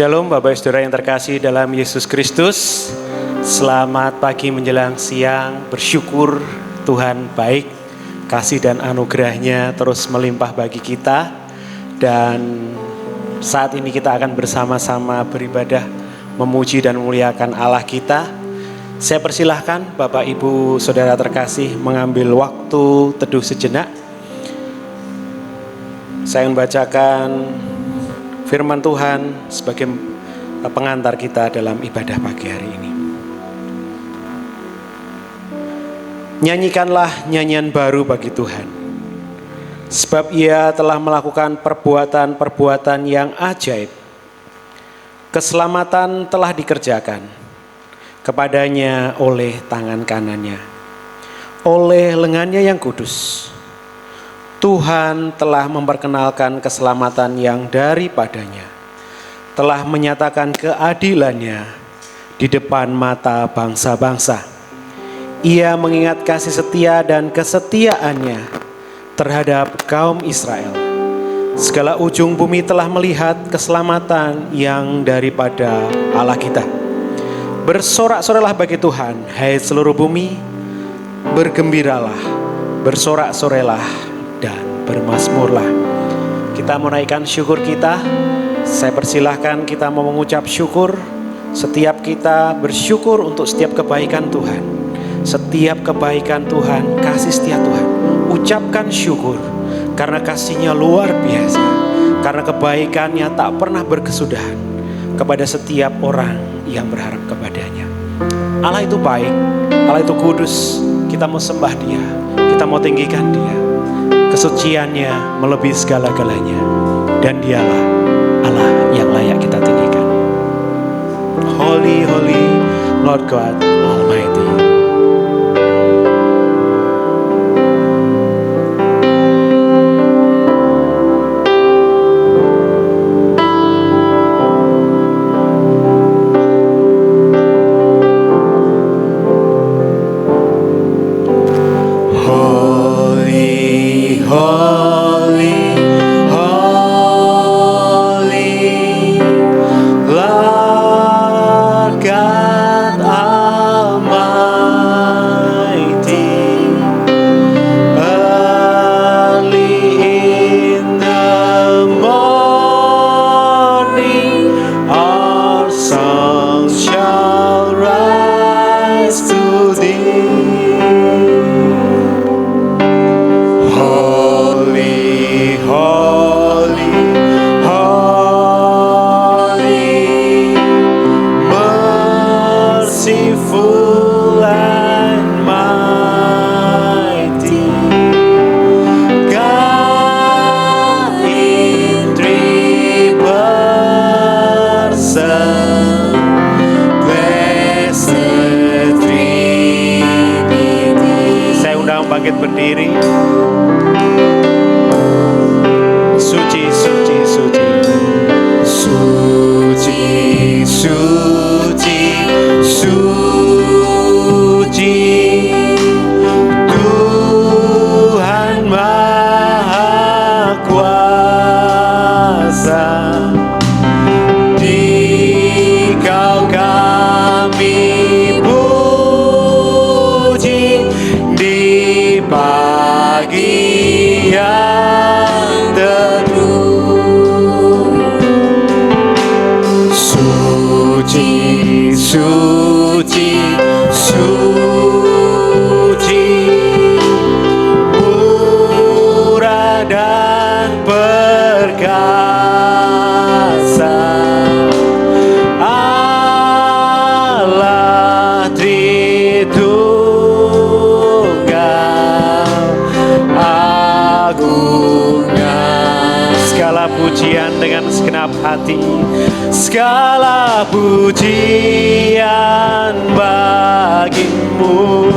Shalom Bapak Saudara yang terkasih dalam Yesus Kristus. Selamat pagi menjelang siang. Bersyukur Tuhan baik, kasih dan anugerahnya terus melimpah bagi kita. Dan saat ini kita akan bersama-sama beribadah, memuji dan memuliakan Allah kita. Saya persilahkan Bapak Ibu Saudara terkasih mengambil waktu teduh sejenak. Saya membacakan firman Tuhan sebagai pengantar kita dalam ibadah pagi hari ini. Nyanyikanlah nyanyian baru bagi Tuhan, sebab Ia telah melakukan perbuatan-perbuatan yang ajaib. Keselamatan telah dikerjakan kepadanya oleh tangan kanannya, oleh lengannya yang kudus. Tuhan telah memperkenalkan keselamatan yang daripadanya, telah menyatakan keadilannya di depan mata bangsa-bangsa. Ia mengingat kasih setia dan kesetiaannya terhadap kaum Israel. Segala ujung bumi telah melihat keselamatan yang daripada Allah kita. Bersorak-sorailah bagi Tuhan, hai seluruh bumi, bergembiralah, bersorak-sorailah dan bermazmurlah. Kita menaikkan syukur kita. Saya persilahkan kita mau mengucap syukur. Setiap kita bersyukur untuk setiap kebaikan Tuhan. Setiap kebaikan Tuhan, kasih setia Tuhan. Ucapkan syukur karena kasih-Nya luar biasa, karena kebaikannya tak pernah berkesudahan kepada setiap orang yang berharap kepadanya. Allah itu baik, Allah itu kudus. Kita mau sembah Dia, kita mau tinggikan Dia. Kesuciannya melebihi segala-galanya, dan Dialah Allah yang layak kita tinggikan. Holy, holy Lord God Almighty. Berdiri. Suci, suci, suci. Suci, suci, suci. Tuhan Maha Kuasa. Dikau kami puji di pagi yang teduh. Suci, suci, suci, murah dan perkasa, Allah Tritunggal agungnya. Segala pujian dengan segenap hati, segala pujian bagimu.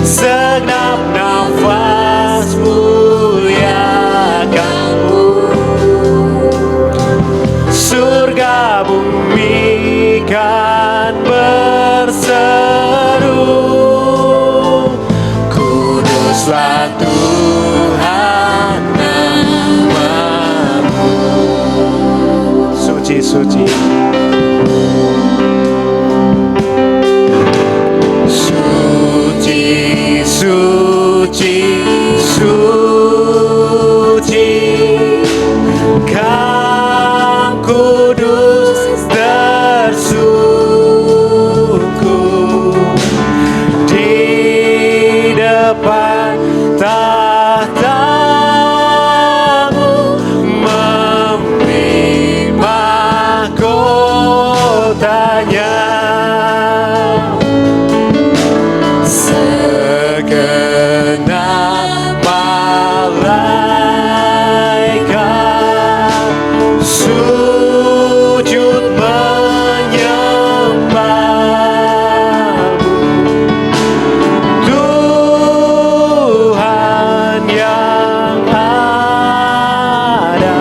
Segenap nafas muliakanmu. Surga bumi kan berseru, kuduslah Tuhan namamu. suci. Suci, suci, suci, Kau kudus tersungkur di depan tahta-Mu, memberi mahkotanya. Segenap malaikat sujud menyembah-Mu, Tuhan yang ada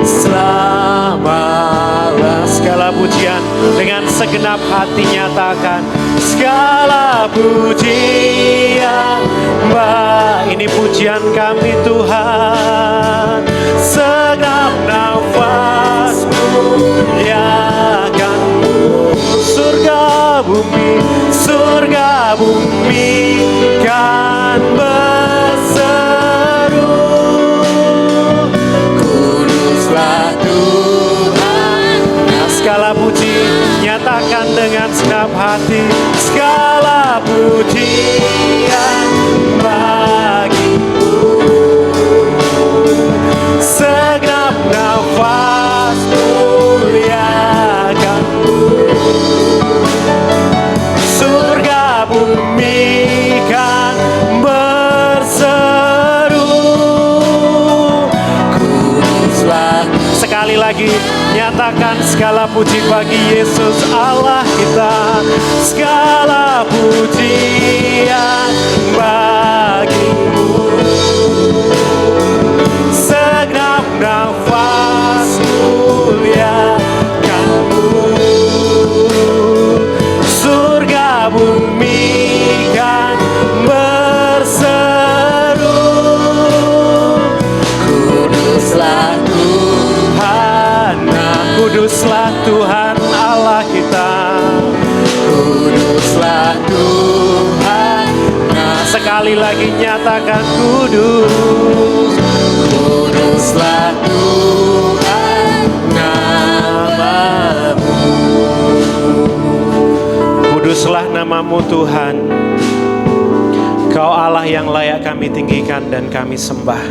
selama-lamanya. Segala pujian dengan segenap hati nyatakan, segala pujian, ini pujian kami Tuhan. Segenap nafas muliakan-Mu, surga bumi kan berseru, kuduslah Tuhan. Nah, segala puji nyatakan dengan segenap hati, segala pujian bagi-Mu. Segenap nafas muliakan-Mu, surga bumi kan berseru, kuduslah. Sekali lagi nyatakan segala puji bagi Yesus Allah kita, segala pujian bagi-Mu. Segenap nafas muliakan-Mu, surga bumi kan berseru, kuduslah Tuhan. Nah, kuduslah Tuhan Allah kita, kuduslah Tuhan. Nah, sekali lagi nyatakan kudus, kuduslah Tuhan nama-Mu. Kuduslah nama-Mu Tuhan, Kau Allah yang layak kami tinggikan dan kami sembah.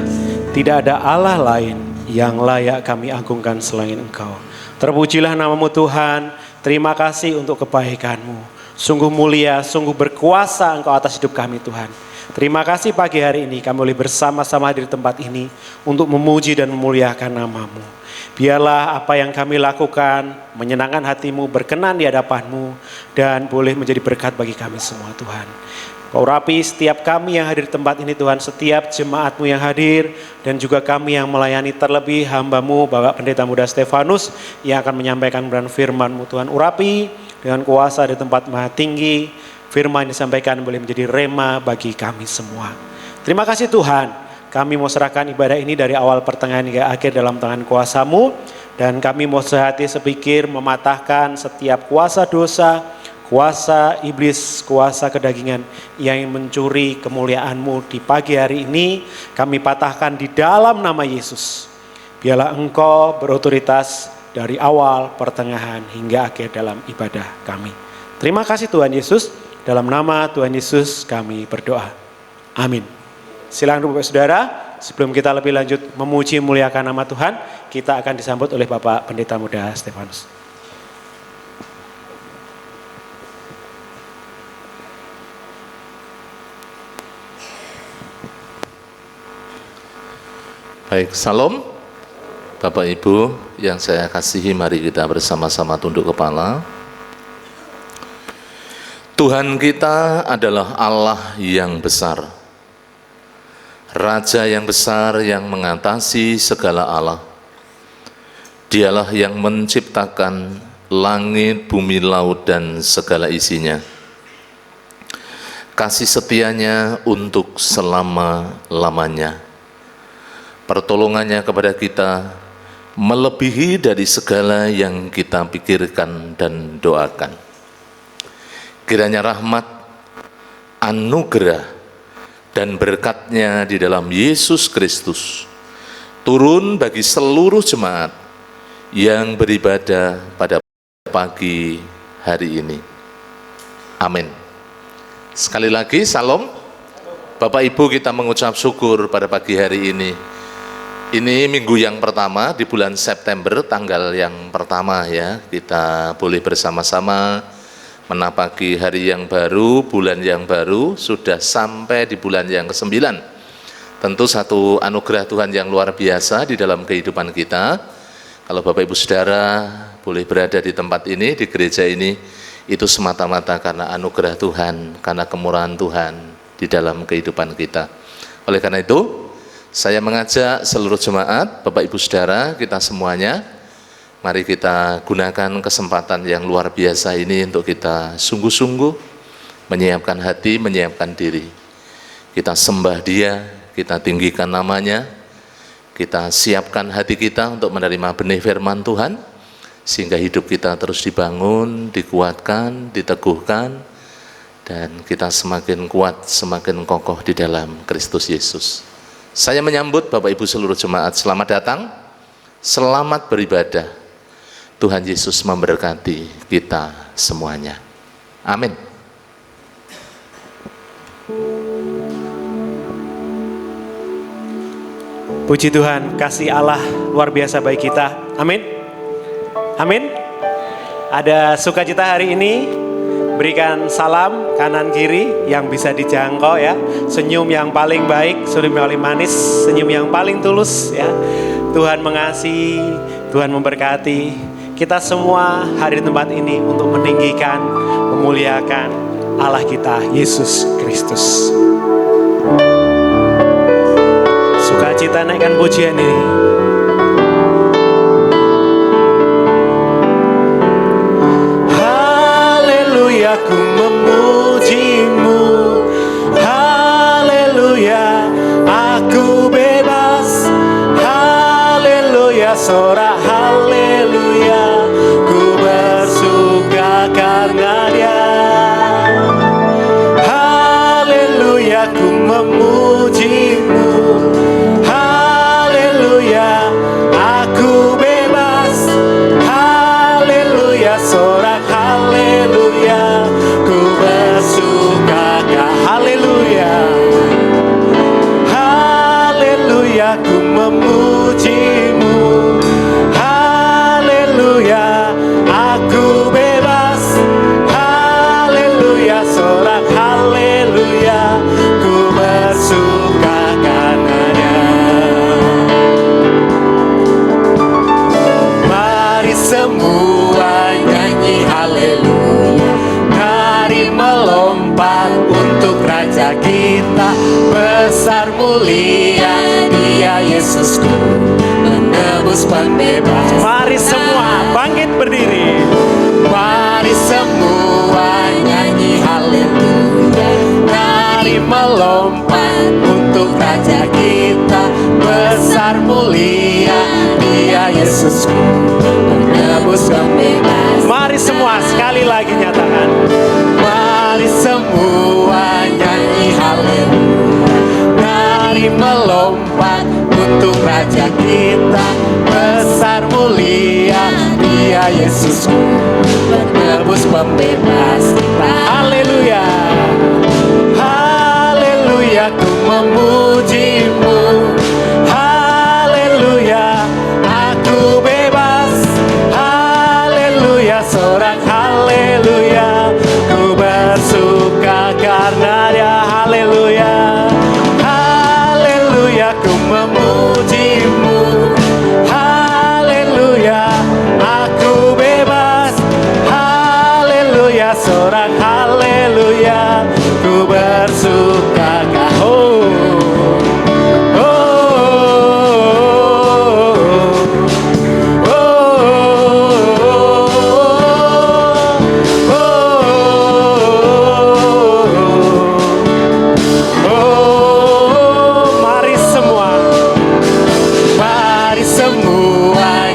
Tidak ada Allah lain yang layak kami agungkan selain Engkau. Terpujilah nama-Mu Tuhan. Terima kasih untuk kebaikan-Mu. Sungguh mulia, sungguh berkuasa Engkau atas hidup kami Tuhan. Terima kasih pagi hari ini kami boleh bersama-sama di tempat ini untuk memuji dan memuliakan nama-Mu. Biarlah apa yang kami lakukan menyenangkan hati-Mu, berkenan di hadapan-Mu, dan boleh menjadi berkat bagi kami semua Tuhan. Kau urapi setiap kami yang hadir di tempat ini Tuhan, setiap jemaat-Mu yang hadir, dan juga kami yang melayani, terlebih hamba-Mu Bapak Pendeta Muda Stefanus yang akan menyampaikan kebenaran firman-Mu Tuhan. Urapi dengan kuasa di tempat maha tinggi, firman yang disampaikan boleh menjadi rema bagi kami semua. Terima kasih Tuhan, kami mau serahkan ibadah ini dari awal pertengahan hingga akhir dalam tangan kuasa-Mu, dan kami mau sehati sepikir mematahkan setiap kuasa dosa, kuasa iblis, kuasa kedagingan yang mencuri kemuliaan-Mu di pagi hari ini. Kami patahkan di dalam nama Yesus. Biarlah Engkau berotoritas dari awal, pertengahan, hingga akhir dalam ibadah kami. Terima kasih Tuhan Yesus. Dalam nama Tuhan Yesus kami berdoa. Amin. Silakan Bapak Saudara, sebelum kita lebih lanjut memuji muliakan nama Tuhan, kita akan disambut oleh Bapak Pendeta Muda Stefanus. Baik, salam Bapak Ibu yang saya kasihi, mari kita bersama-sama tunduk kepala. Tuhan kita adalah Allah yang besar, Raja yang besar yang mengatasi segala Allah. Dialah yang menciptakan langit, bumi, laut, dan segala isinya. Kasih setianya untuk selama-lamanya. Pertolongannya kepada kita melebihi dari segala yang kita pikirkan dan doakan. Kiranya rahmat, anugerah, dan berkat-Nya di dalam Yesus Kristus turun bagi seluruh jemaat yang beribadah pada pagi hari ini. Amin. Sekali lagi, salam. Bapak Ibu, kita mengucap syukur pada pagi hari ini. Ini minggu yang pertama di bulan September, tanggal yang pertama ya. Kita boleh bersama-sama menapaki hari yang baru, bulan yang baru, sudah sampai di bulan yang ke-9. Tentu satu anugerah Tuhan yang luar biasa di dalam kehidupan kita. Kalau Bapak Ibu Saudara boleh berada di tempat ini, di gereja ini, itu semata-mata karena anugerah Tuhan, karena kemurahan Tuhan di dalam kehidupan kita. Oleh karena itu, saya mengajak seluruh jemaat, Bapak Ibu Saudara, kita semuanya, mari kita gunakan kesempatan yang luar biasa ini untuk kita sungguh-sungguh menyiapkan hati, menyiapkan diri. Kita sembah Dia, kita tinggikan namanya, kita siapkan hati kita untuk menerima benih firman Tuhan, sehingga hidup kita terus dibangun, dikuatkan, diteguhkan, dan kita semakin kuat, semakin kokoh di dalam Kristus Yesus. Saya menyambut Bapak Ibu seluruh jemaat, selamat datang, selamat beribadah. Tuhan Yesus memberkati kita semuanya. Amin. Puji Tuhan, kasih Allah luar biasa bagi kita. Amin. Amin. Ada sukacita hari ini. Berikan salam kanan kiri yang bisa dijangkau ya. Senyum yang paling baik, senyum yang paling manis, senyum yang paling tulus ya. Tuhan mengasihi, Tuhan memberkati. Kita semua hadir di tempat ini untuk meninggikan, memuliakan Allah kita, Yesus Kristus. Sukacita naikkan pujian ini. Aku memuji-Mu, haleluya, aku bebas, haleluya, sorak haleluya, ku bersuka karena Dia, haleluya, ku memuji-Mu, haleluya, aku bebas, haleluya, sorak haleluya, ku bersuka, haleluya, haleluya, ku memuji-Mu, haleluya, aku bebas, haleluya, sorak haleluya, ku bersuka karenanya. Mari semua nyanyi haleluya, mari melompat untuk Raja kita, besar mulia Dia Yesusku, menebus pembebas. Mari semua bangkit berdiri, mari semua nyanyi haleluya, mari melompat untuk Raja kita, besar mulia Dia Yesusku, menebus pembebas. Mari semua sekali lagi nyatakan, mari semua nyanyi haleluya, mari melompat untuk Raja kita, besar mulia Dia Yesusku, menebus pembebas kita. Haleluya, haleluya, ku memuji-Mu, haleluya, aku bebas, haleluya, sorak haleluya, ku bersuka karena Dia, haleluya, haleluya, ku memuji-Mu, haleluya, aku bebas, haleluya, sorak haleluya, ku bersuka, oh, oh, oh, mari semua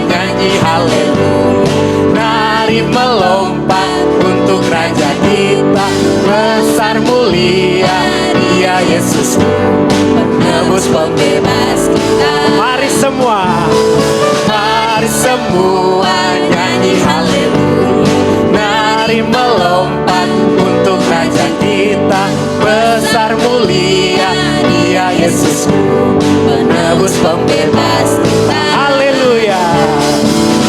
semua nyanyi haleluya. Mari melompat untuk Raja kita, besar mulia Dia Yesusku, penebus pembebas kita. Haleluya,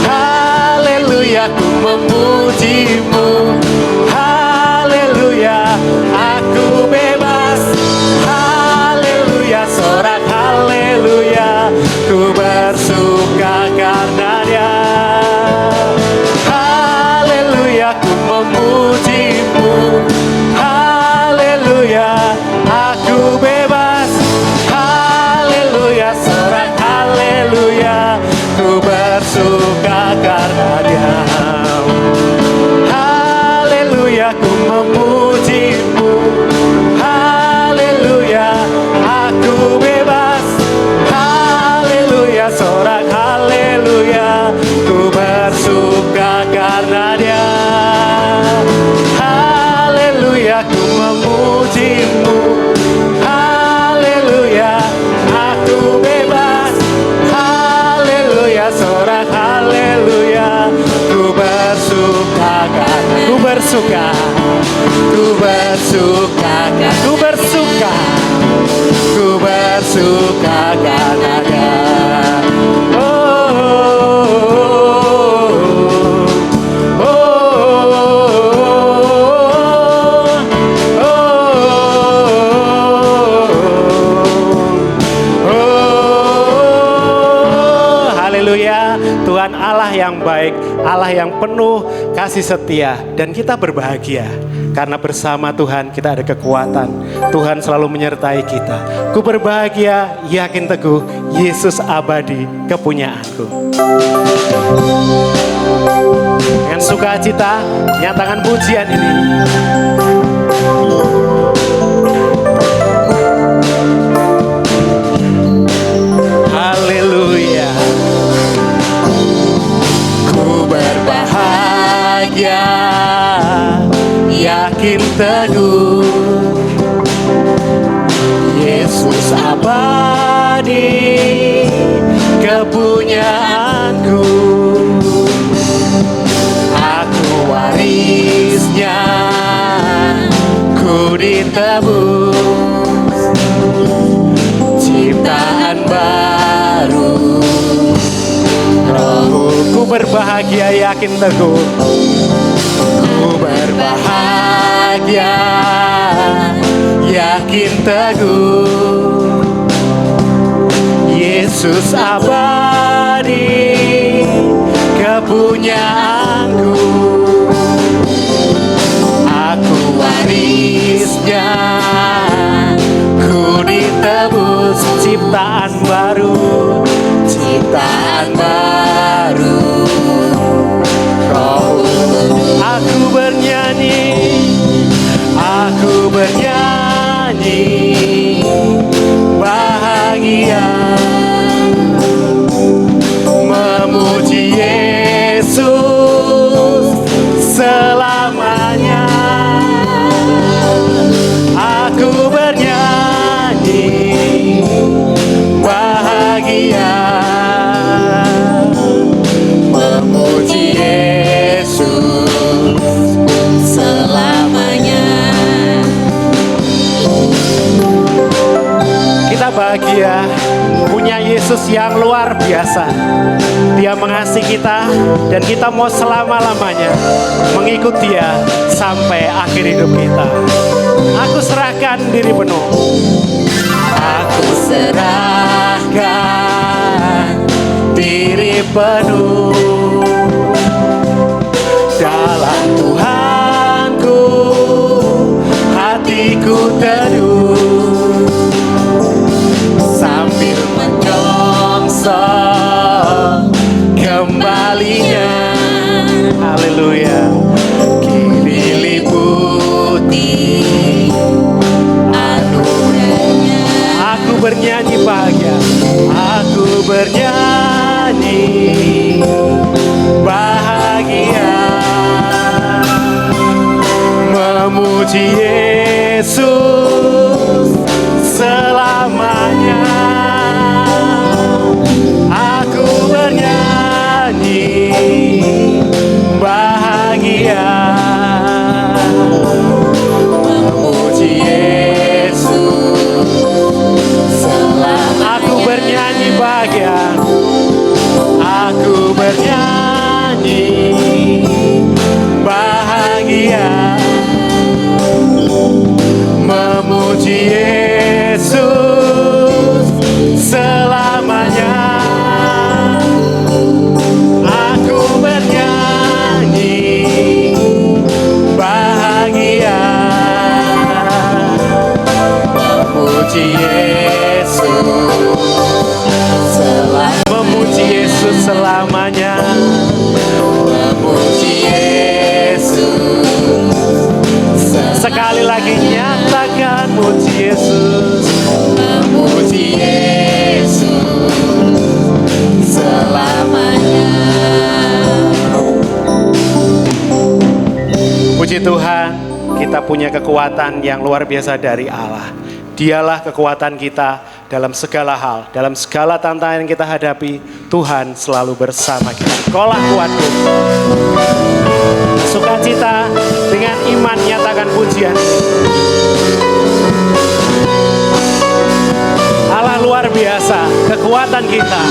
haleluya, ku memujimu. Haleluya, aku bebas. Haleluya, sorak haleluya, ku bersuka karena Dia. Haleluya, ku memujimu. Haleluya, aku bebas. Haleluya, sorak haleluya, ku bersuka karena Dia. Haleluya, ku memujimu. Haleluya, aku bebas. Haleluya, sorak haleluya, ku bersuka karena Dia. Haleluya, ku memujimu. Haleluya, aku bebas. Haleluya, sorak haleluya, ku bersuka karena, ku bersuka, ku bersuka, ku bersuka, ku bersuka karena Dia. Haleluya, Tuhan Allah yang baik, Allah yang penuh kasih setia, dan kita berbahagia karena bersama Tuhan kita ada kekuatan. Tuhan selalu menyertai kita. Ku berbahagia, yakin teguh, Yesus abadi kepunyaanku. Dengan sukacita nyatakan pujian ini. Haleluya. Ku berbahagia, yakin teguh, Yesus abadi kepunyaanku. Aku warisnya, ku ditebus, ciptaan baru. Rohku berbahagia, yakin teguh. Ku berbahagia, yakin teguh, Yesus abadi kepunyaanku. Aku warisnya, ku ditebus, ciptaan baru, ciptaan baru. Aku bernyanyi, aku bernyanyi, bahagia, memuji Yesus selamanya. Aku bernyanyi, bahagia, memuji Yesus selamanya. Kita bahagia punya Yesus yang luar biasa. Dia mengasihi kita dan kita mau selama-lamanya mengikut Dia sampai akhir hidup kita. Aku serahkan diri penuh. Aku serahkan diri penuh dalam Tuhanku, hatiku teduh sambil menyongsong kembalinya. Haleluya. Kini liputi anugerahnya. Aku bernyanyi bahagia, aku bernyanyi bahagia, memuji Yesus selamanya. Aku bernyanyi Yesus, memuji Yesus selamanya. Puji Tuhan, kita punya kekuatan yang luar biasa dari Allah. Dialah kekuatan kita dalam segala hal, dalam segala tantangan yang kita hadapi. Tuhan selalu bersama kita. Kaulah kuatku. Sukacita dengan iman nyatakan pujian. Allah luar biasa, kekuatan kita.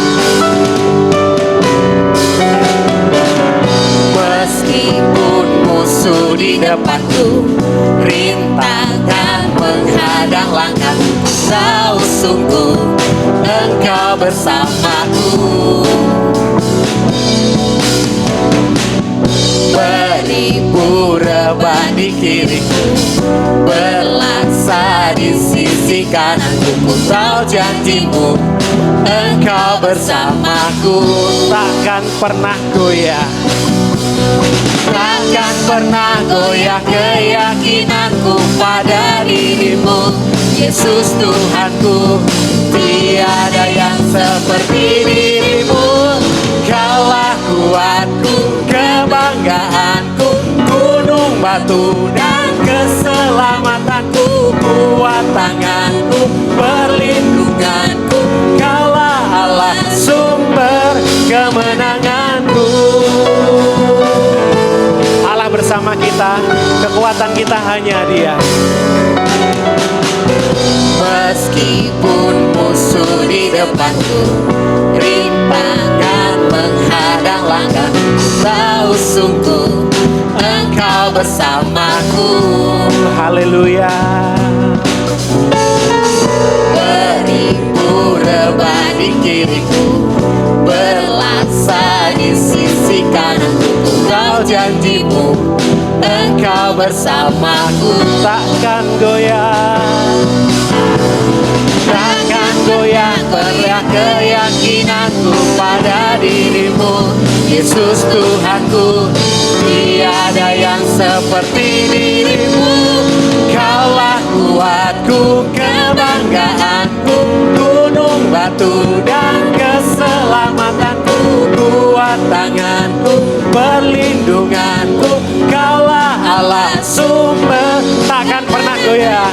Meskipun musuh di depanku, rintangan menghadang langkahku, tahu sungguh Engkau bersamaku. Beribu rebah di kiriku, berlaksa di sisi kananku, ku tahu janjimu Engkau bersamaku. Takkan pernah goyah, takkan pernah goyah keyakinanku pada dirimu, Yesus Tuhanku. Tiada yang seperti dirimu, Kaulah kuatku, kebanggaanku, gunung batu dan keselamatanku, kuat tanganku, perlindunganku, Kaulah Allah sumber kemenanganku. Allah bersama kita, kekuatan kita hanya Dia. Meskipun musuh di depanku, rintangan menghadang langkah, tahu sungguh Engkau bersamaku. Haleluya. Beribu rebah di kiriku, berlaksa di sisi kananku, Kau janjimu Engkau bersamaku. Takkan goyah, takkan goyah teriak keyakinanku pada dirimu, Yesus Tuhanku. Tiada yang seperti dirimu, Kaulah kuatku, kebanggaanku, gunung batu dan keselamatanku, kuat tanganku, perlindunganku, Kaulah Allah sumber. takkan pernah goyah,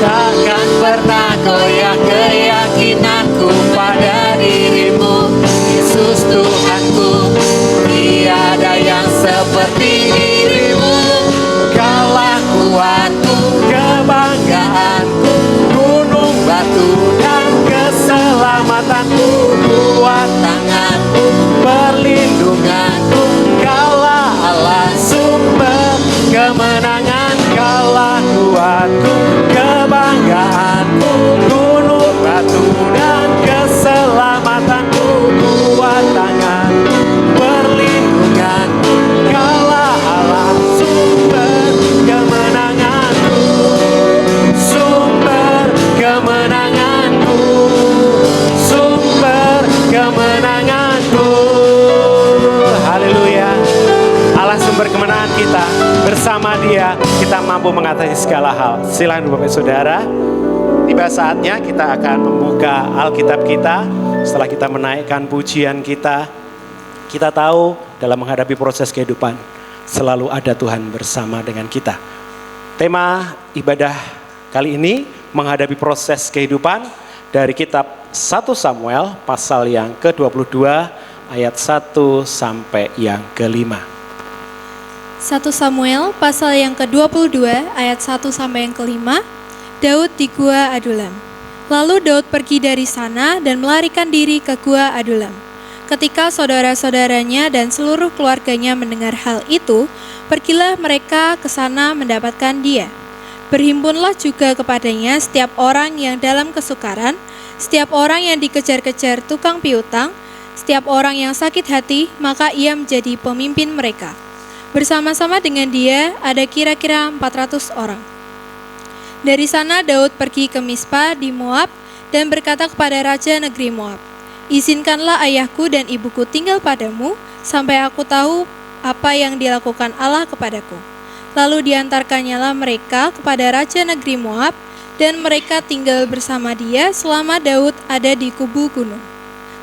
takkan pernah goyah keyakinanku pada dirimu, Yesus Tuhanku. Tiada yang seperti dirimu, Kaulah kuatku, kebanggaanku, gunung batu dan keselamatanku, kuat tanganku, perlindunganku, Kaulah Allah sumber kemenangan, Kaulah kuatku, kebanggaanku, gunung batu dan keselamatanku, kuat tanganku, perlindunganku, Kaulah Allah sumber kemenanganku, sumber kemenanganku, sumber kemenanganku. haleluya. Allah sumber kemenangan kita, bersama Dia kita mampu mengatasi segala hal. Silakan Bapak Saudara, tiba saatnya kita akan membuka Alkitab kita. Setelah kita menaikkan pujian kita, kita tahu dalam menghadapi proses kehidupan selalu ada Tuhan bersama dengan kita. Tema ibadah kali ini menghadapi proses kehidupan dari kitab 1 Samuel pasal yang ke-22 ayat 1 sampai yang ke-5. 1 Samuel pasal yang ke-22 ayat 1 sampai yang ke-5. Daud di Gua Adulam. Lalu Daud pergi dari sana dan melarikan diri ke Gua Adulam. Ketika saudara-saudaranya dan seluruh keluarganya mendengar hal itu, pergilah mereka ke sana mendapatkan dia. Berhimpunlah juga kepadanya setiap orang yang dalam kesukaran, setiap orang yang dikejar-kejar tukang piutang, setiap orang yang sakit hati, maka ia menjadi pemimpin mereka. Bersama-sama dengan dia ada kira-kira 400 orang. Dari sana Daud pergi ke Mispa di Moab dan berkata kepada raja negeri Moab, "Izinkanlah ayahku dan ibuku tinggal padamu sampai aku tahu apa yang dilakukan Allah kepadaku." Lalu diantarkannyalah mereka kepada raja negeri Moab, dan mereka tinggal bersama dia selama Daud ada di kubu gunung.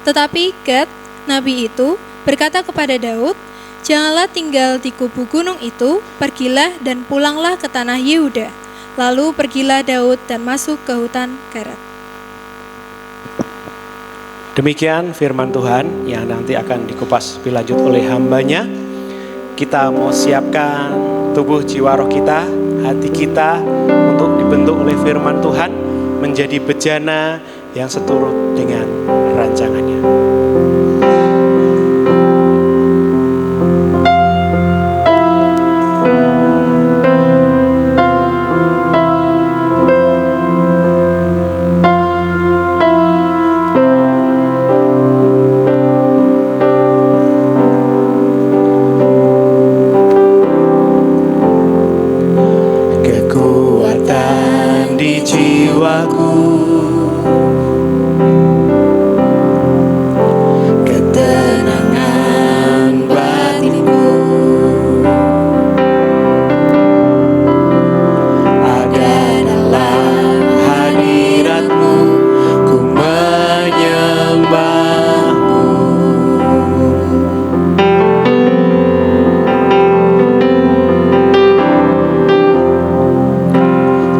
Tetapi Gad, nabi itu, berkata kepada Daud, "Janganlah tinggal di kubu gunung itu, pergilah dan pulanglah ke tanah Yehuda." Lalu pergilah Daud dan masuk ke hutan Garat. Demikian firman Tuhan yang nanti akan dikupas lebih lanjut oleh hambanya. Kita mau siapkan tubuh, jiwa, roh kita, hati kita untuk dibentuk oleh firman Tuhan menjadi bejana yang seturut dengan rancangannya.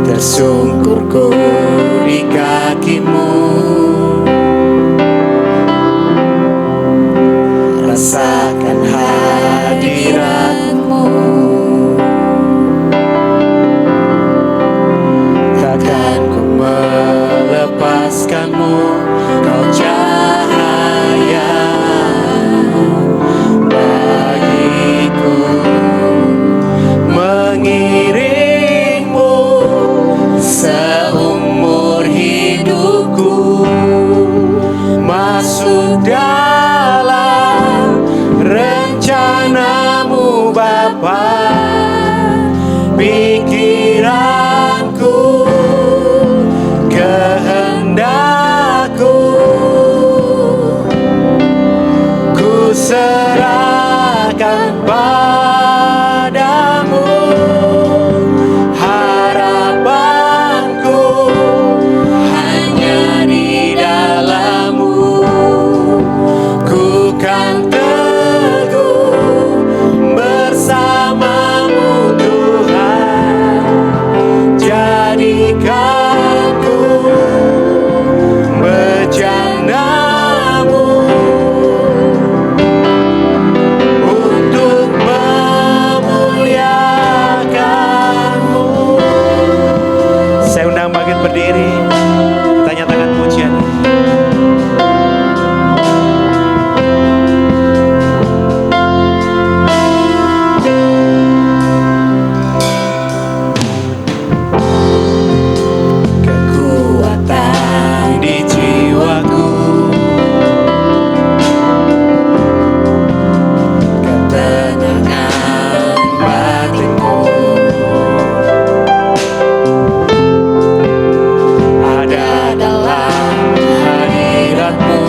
Tersungkurku di kakimu, rasakan hadiratmu. Takkan ku melepaskanmu, kau cahaya bagiku. Mengiringmu seumur hidupku, masuk dalam rencanamu Bapa. Pikiranku, kehendakku, ku serahkan padamu. Harapanku hanya di dalam-Mu, ku kan teguh bersama-Mu Tuhan. Jadikan ku bejana-Mu untuk memuliakan-Mu. Saya undang bangkit berdiri, kita nyatakan pujian. Kekuatan di jiwaku, ketenangan batinku, ada dalam hadirat-Mu,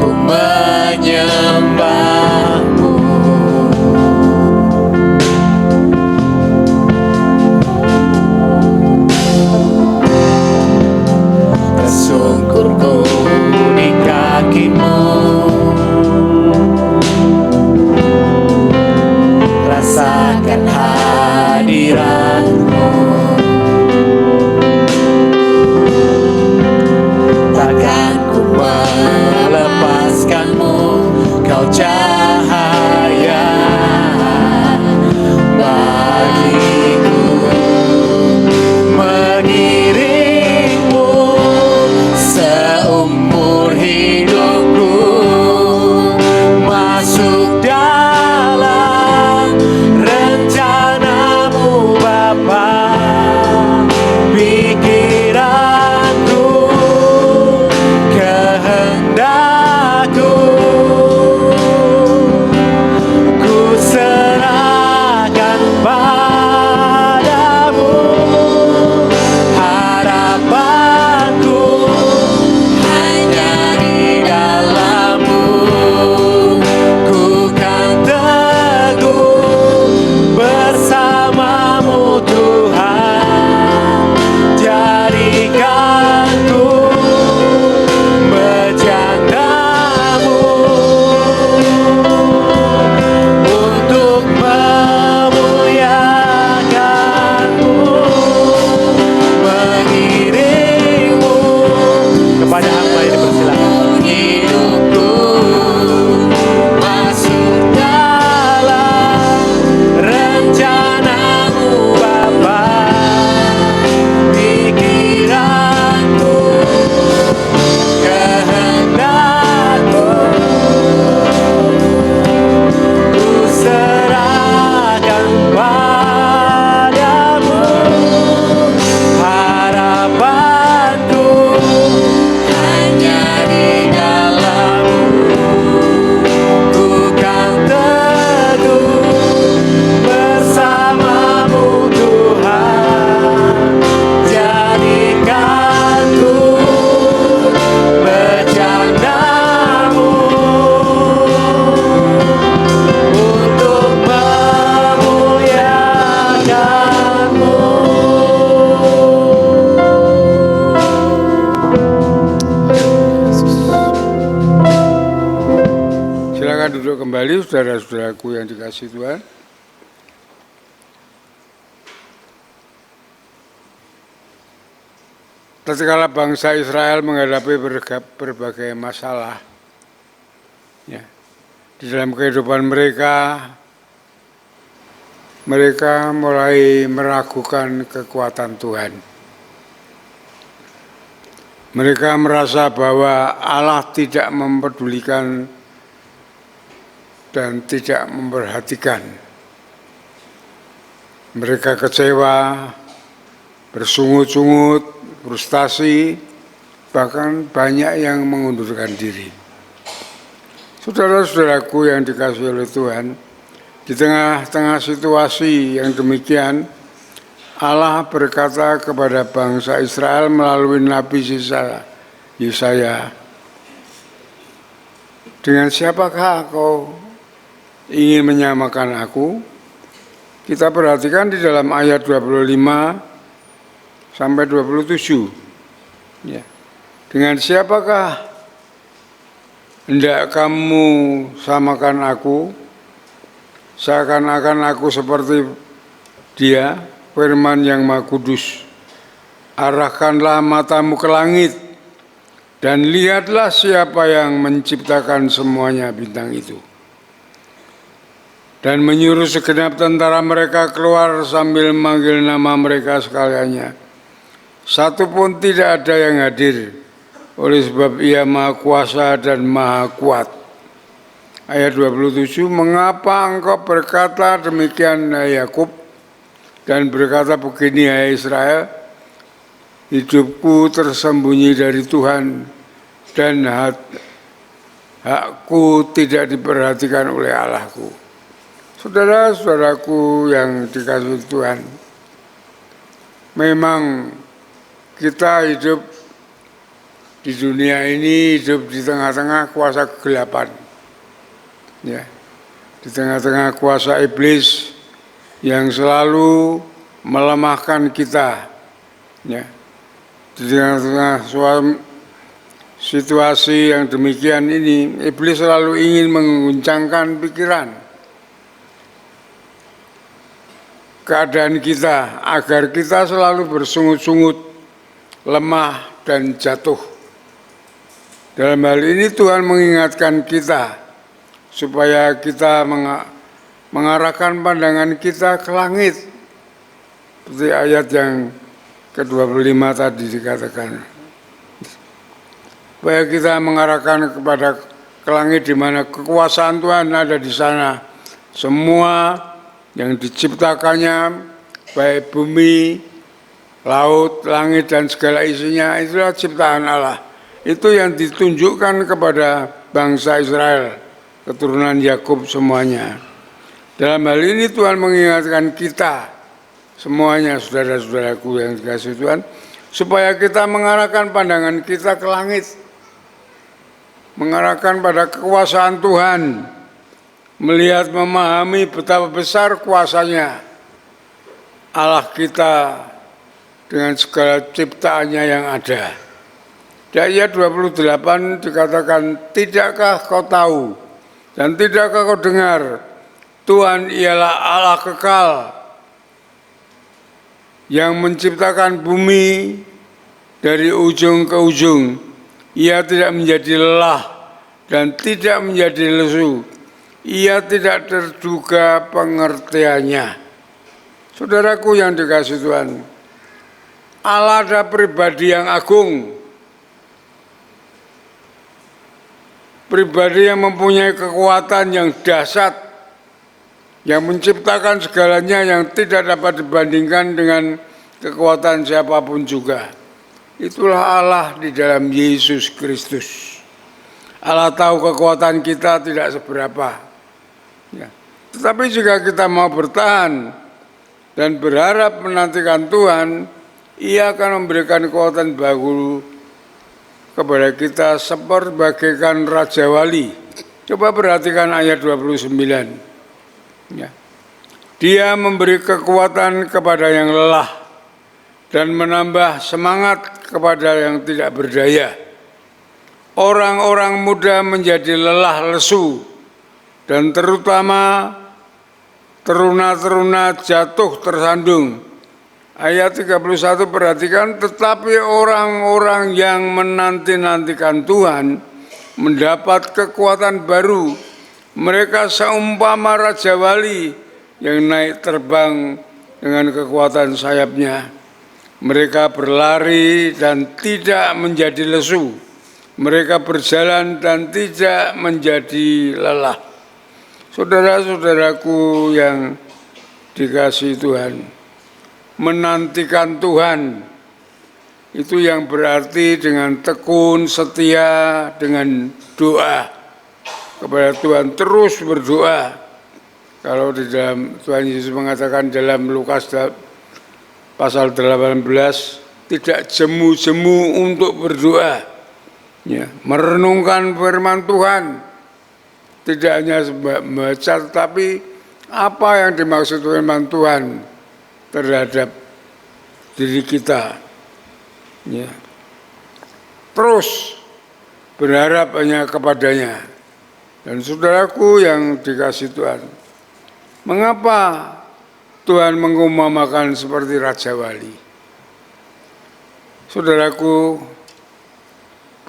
ku menyembah-Mu. Tersungkurku di kaki-Mu, rasakan hadirat-Mu. Takkan ku melepaskan-Mu, kau cahaya bagiku. Mengiringmu seumur hidupku, masuk dalam rencana-Mu Bapa. saudara-saudaraku yang dikasihi Tuhan, tatkala bangsa Israel menghadapi berbagai masalah, ya, di dalam kehidupan mereka mulai meragukan kekuatan Tuhan. Mereka merasa bahwa Allah tidak mempedulikan dan tidak memperhatikan. Mereka kecewa, bersungut-sungut, frustasi, bahkan banyak yang mengundurkan diri. Saudara-saudaraku yang dikasihi oleh Tuhan, di tengah-tengah situasi yang demikian, Allah berkata kepada bangsa Israel melalui Nabi Yesaya, "Dengan siapakah kau ingin menyamakan aku?" Kita perhatikan di dalam ayat 25 sampai 27. Ya. Dengan siapakah hendak kamu samakan aku? Seakan-akan aku seperti Dia, firman yang Maha Kudus. Arahkanlah matamu ke langit dan lihatlah siapa yang menciptakan semuanya bintang itu. Dan menyuruh segenap tentara mereka keluar sambil memanggil nama mereka sekaliannya. Satu pun tidak ada yang hadir, oleh sebab Ia Maha Kuasa dan Maha Kuat. Ayat 27, mengapa engkau berkata demikian, hai Yakub, dan berkata begini, hai Israel, hidupku tersembunyi dari Tuhan, dan hakku tidak diperhatikan oleh Allahku. Saudara-saudaraku yang dikasihi Tuhan, memang kita hidup di dunia ini, hidup di tengah-tengah kuasa kegelapan, ya, di tengah-tengah kuasa iblis yang selalu melemahkan kita, ya, di tengah-tengah situasi yang demikian ini, iblis selalu ingin mengguncangkan pikiran, keadaan kita, agar kita selalu bersungut-sungut, lemah dan jatuh. Dalam hal ini Tuhan mengingatkan kita supaya kita mengarahkan pandangan kita ke langit, seperti ayat yang ke-25 tadi dikatakan. Supaya kita mengarahkan kepada ke langit di mana kekuasaan Tuhan ada di sana. Semua yang diciptakannya, baik bumi, laut, langit dan segala isinya, itulah ciptaan Allah. Itu yang ditunjukkan kepada bangsa Israel, keturunan Yakub semuanya. Dalam hal ini Tuhan mengingatkan kita semuanya, saudara-saudaraku yang dikasihi Tuhan, supaya kita mengarahkan pandangan kita ke langit, mengarahkan pada kekuasaan Tuhan, melihat memahami betapa besar kuasanya Allah kita dengan segala ciptaannya yang ada. Di ayat 28 dikatakan, tidakkah kau tahu dan tidakkah kau dengar, Tuhan ialah Allah kekal yang menciptakan bumi dari ujung ke ujung. Ia tidak menjadi lelah dan tidak menjadi lesu. Ia tidak terduga pengertiannya. Saudaraku yang dikasihi Tuhan, Allah ada pribadi yang agung, pribadi yang mempunyai kekuatan yang dahsyat, yang menciptakan segalanya yang tidak dapat dibandingkan dengan kekuatan siapapun juga. Itulah Allah di dalam Yesus Kristus. Allah tahu kekuatan kita tidak seberapa, ya. Tetapi jika kita mau bertahan dan berharap menantikan Tuhan, Ia akan memberikan kekuatan baru kepada kita seperti bagaikan Raja Wali. Coba perhatikan ayat 29. Ya. Dia memberi kekuatan kepada yang lelah dan menambah semangat kepada yang tidak berdaya. Orang-orang muda menjadi lelah lesu dan terutama teruna-teruna jatuh tersandung. Ayat 31 perhatikan, tetapi orang-orang yang menanti-nantikan Tuhan mendapat kekuatan baru. Mereka seumpama Raja Wali yang naik terbang dengan kekuatan sayapnya. Mereka berlari dan tidak menjadi lesu. Mereka berjalan dan tidak menjadi lelah. Saudara-saudaraku yang dikasihi Tuhan, menantikan Tuhan itu yang berarti dengan tekun, setia, dengan doa kepada Tuhan, terus berdoa. Kalau di dalam Tuhan Yesus mengatakan dalam Lukas pasal 18, tidak jemu-jemu untuk berdoa, ya, merenungkan firman Tuhan, tidak hanya membaca, tapi apa yang dimaksud firman Tuhan terhadap diri kita, ya. Terus berharap hanya kepadanya. Dan saudaraku yang dikasihi Tuhan, mengapa Tuhan mengumpamakan seperti Raja Wali? Saudaraku,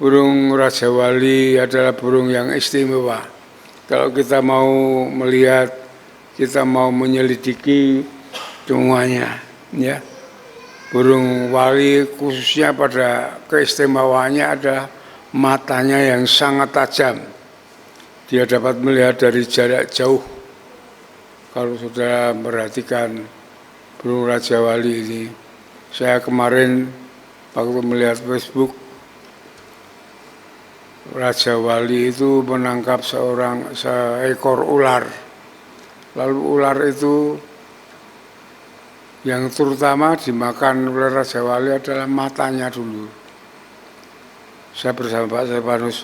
burung Raja Wali adalah burung yang istimewa. Kalau kita mau melihat, kita mau menyelidiki semuanya, ya. Burung wali khususnya pada keistimewaannya ada matanya yang sangat tajam. Dia dapat melihat dari jarak jauh. Kalau saudara perhatikan burung Raja Wali ini, saya kemarin waktu melihat Facebook, Raja Wali itu menangkap seekor ular. Lalu ular itu yang terutama dimakan oleh Raja Wali adalah matanya dulu. Saya bersama Pak Stefanus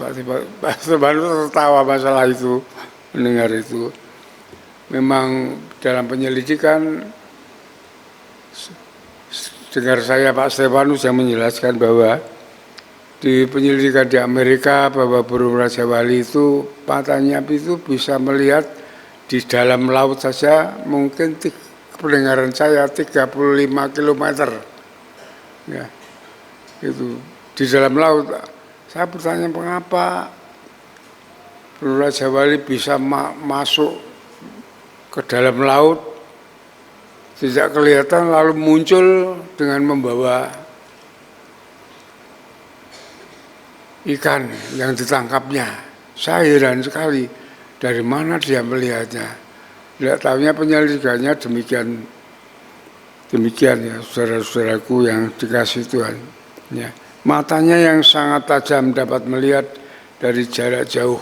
tertawa masalah itu, mendengar itu. Memang dalam penyelidikan, dengar saya Pak Stefanus yang menjelaskan bahwa di penyelidikan di Amerika bahwa burung Raja Wali itu matanya itu bisa melihat di dalam laut saja mungkin pendengaran saya 35 km, ya, itu di dalam laut. Saya bertanya mengapa burung Raja Wali bisa masuk ke dalam laut tidak kelihatan lalu muncul dengan membawa ikan yang ditangkapnya. Saya heran sekali, dari mana dia melihatnya. Tidak tahunya penyelidikannya demikian ya, saudara-saudaraku yang dikasihi Tuhan, ya. Matanya yang sangat tajam dapat melihat dari jarak jauh.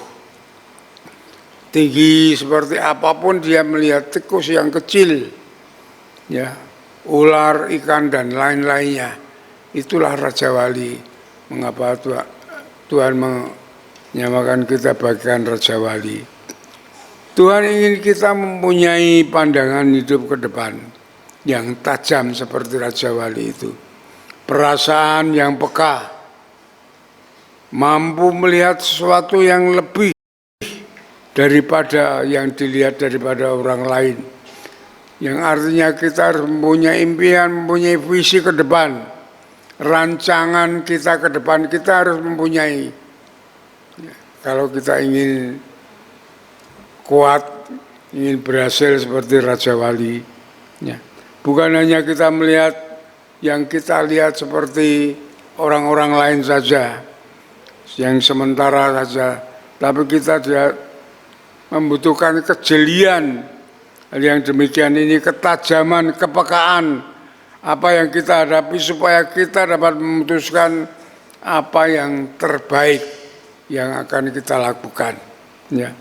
Tinggi seperti apapun dia melihat, tikus yang kecil, ya, ular, ikan dan lain-lainnya. Itulah Raja Wali. Mengapa Tuhan menyamakan kita bagaikan Raja Wali? Tuhan ingin kita mempunyai pandangan hidup ke depan yang tajam seperti Raja Wali itu. Perasaan yang peka, mampu melihat sesuatu yang lebih daripada yang dilihat daripada orang lain. Yang artinya kita harus mempunyai impian, mempunyai visi ke depan. Rancangan kita ke depan kita harus mempunyai. Kalau kita ingin kuat, ingin berhasil seperti Raja Wali, ya. Bukan hanya kita melihat yang kita lihat seperti orang-orang lain saja, yang sementara saja, tapi kita tidak membutuhkan kejelian yang demikian ini, ketajaman, kepekaan apa yang kita hadapi supaya kita dapat memutuskan apa yang terbaik yang akan kita lakukan, ya.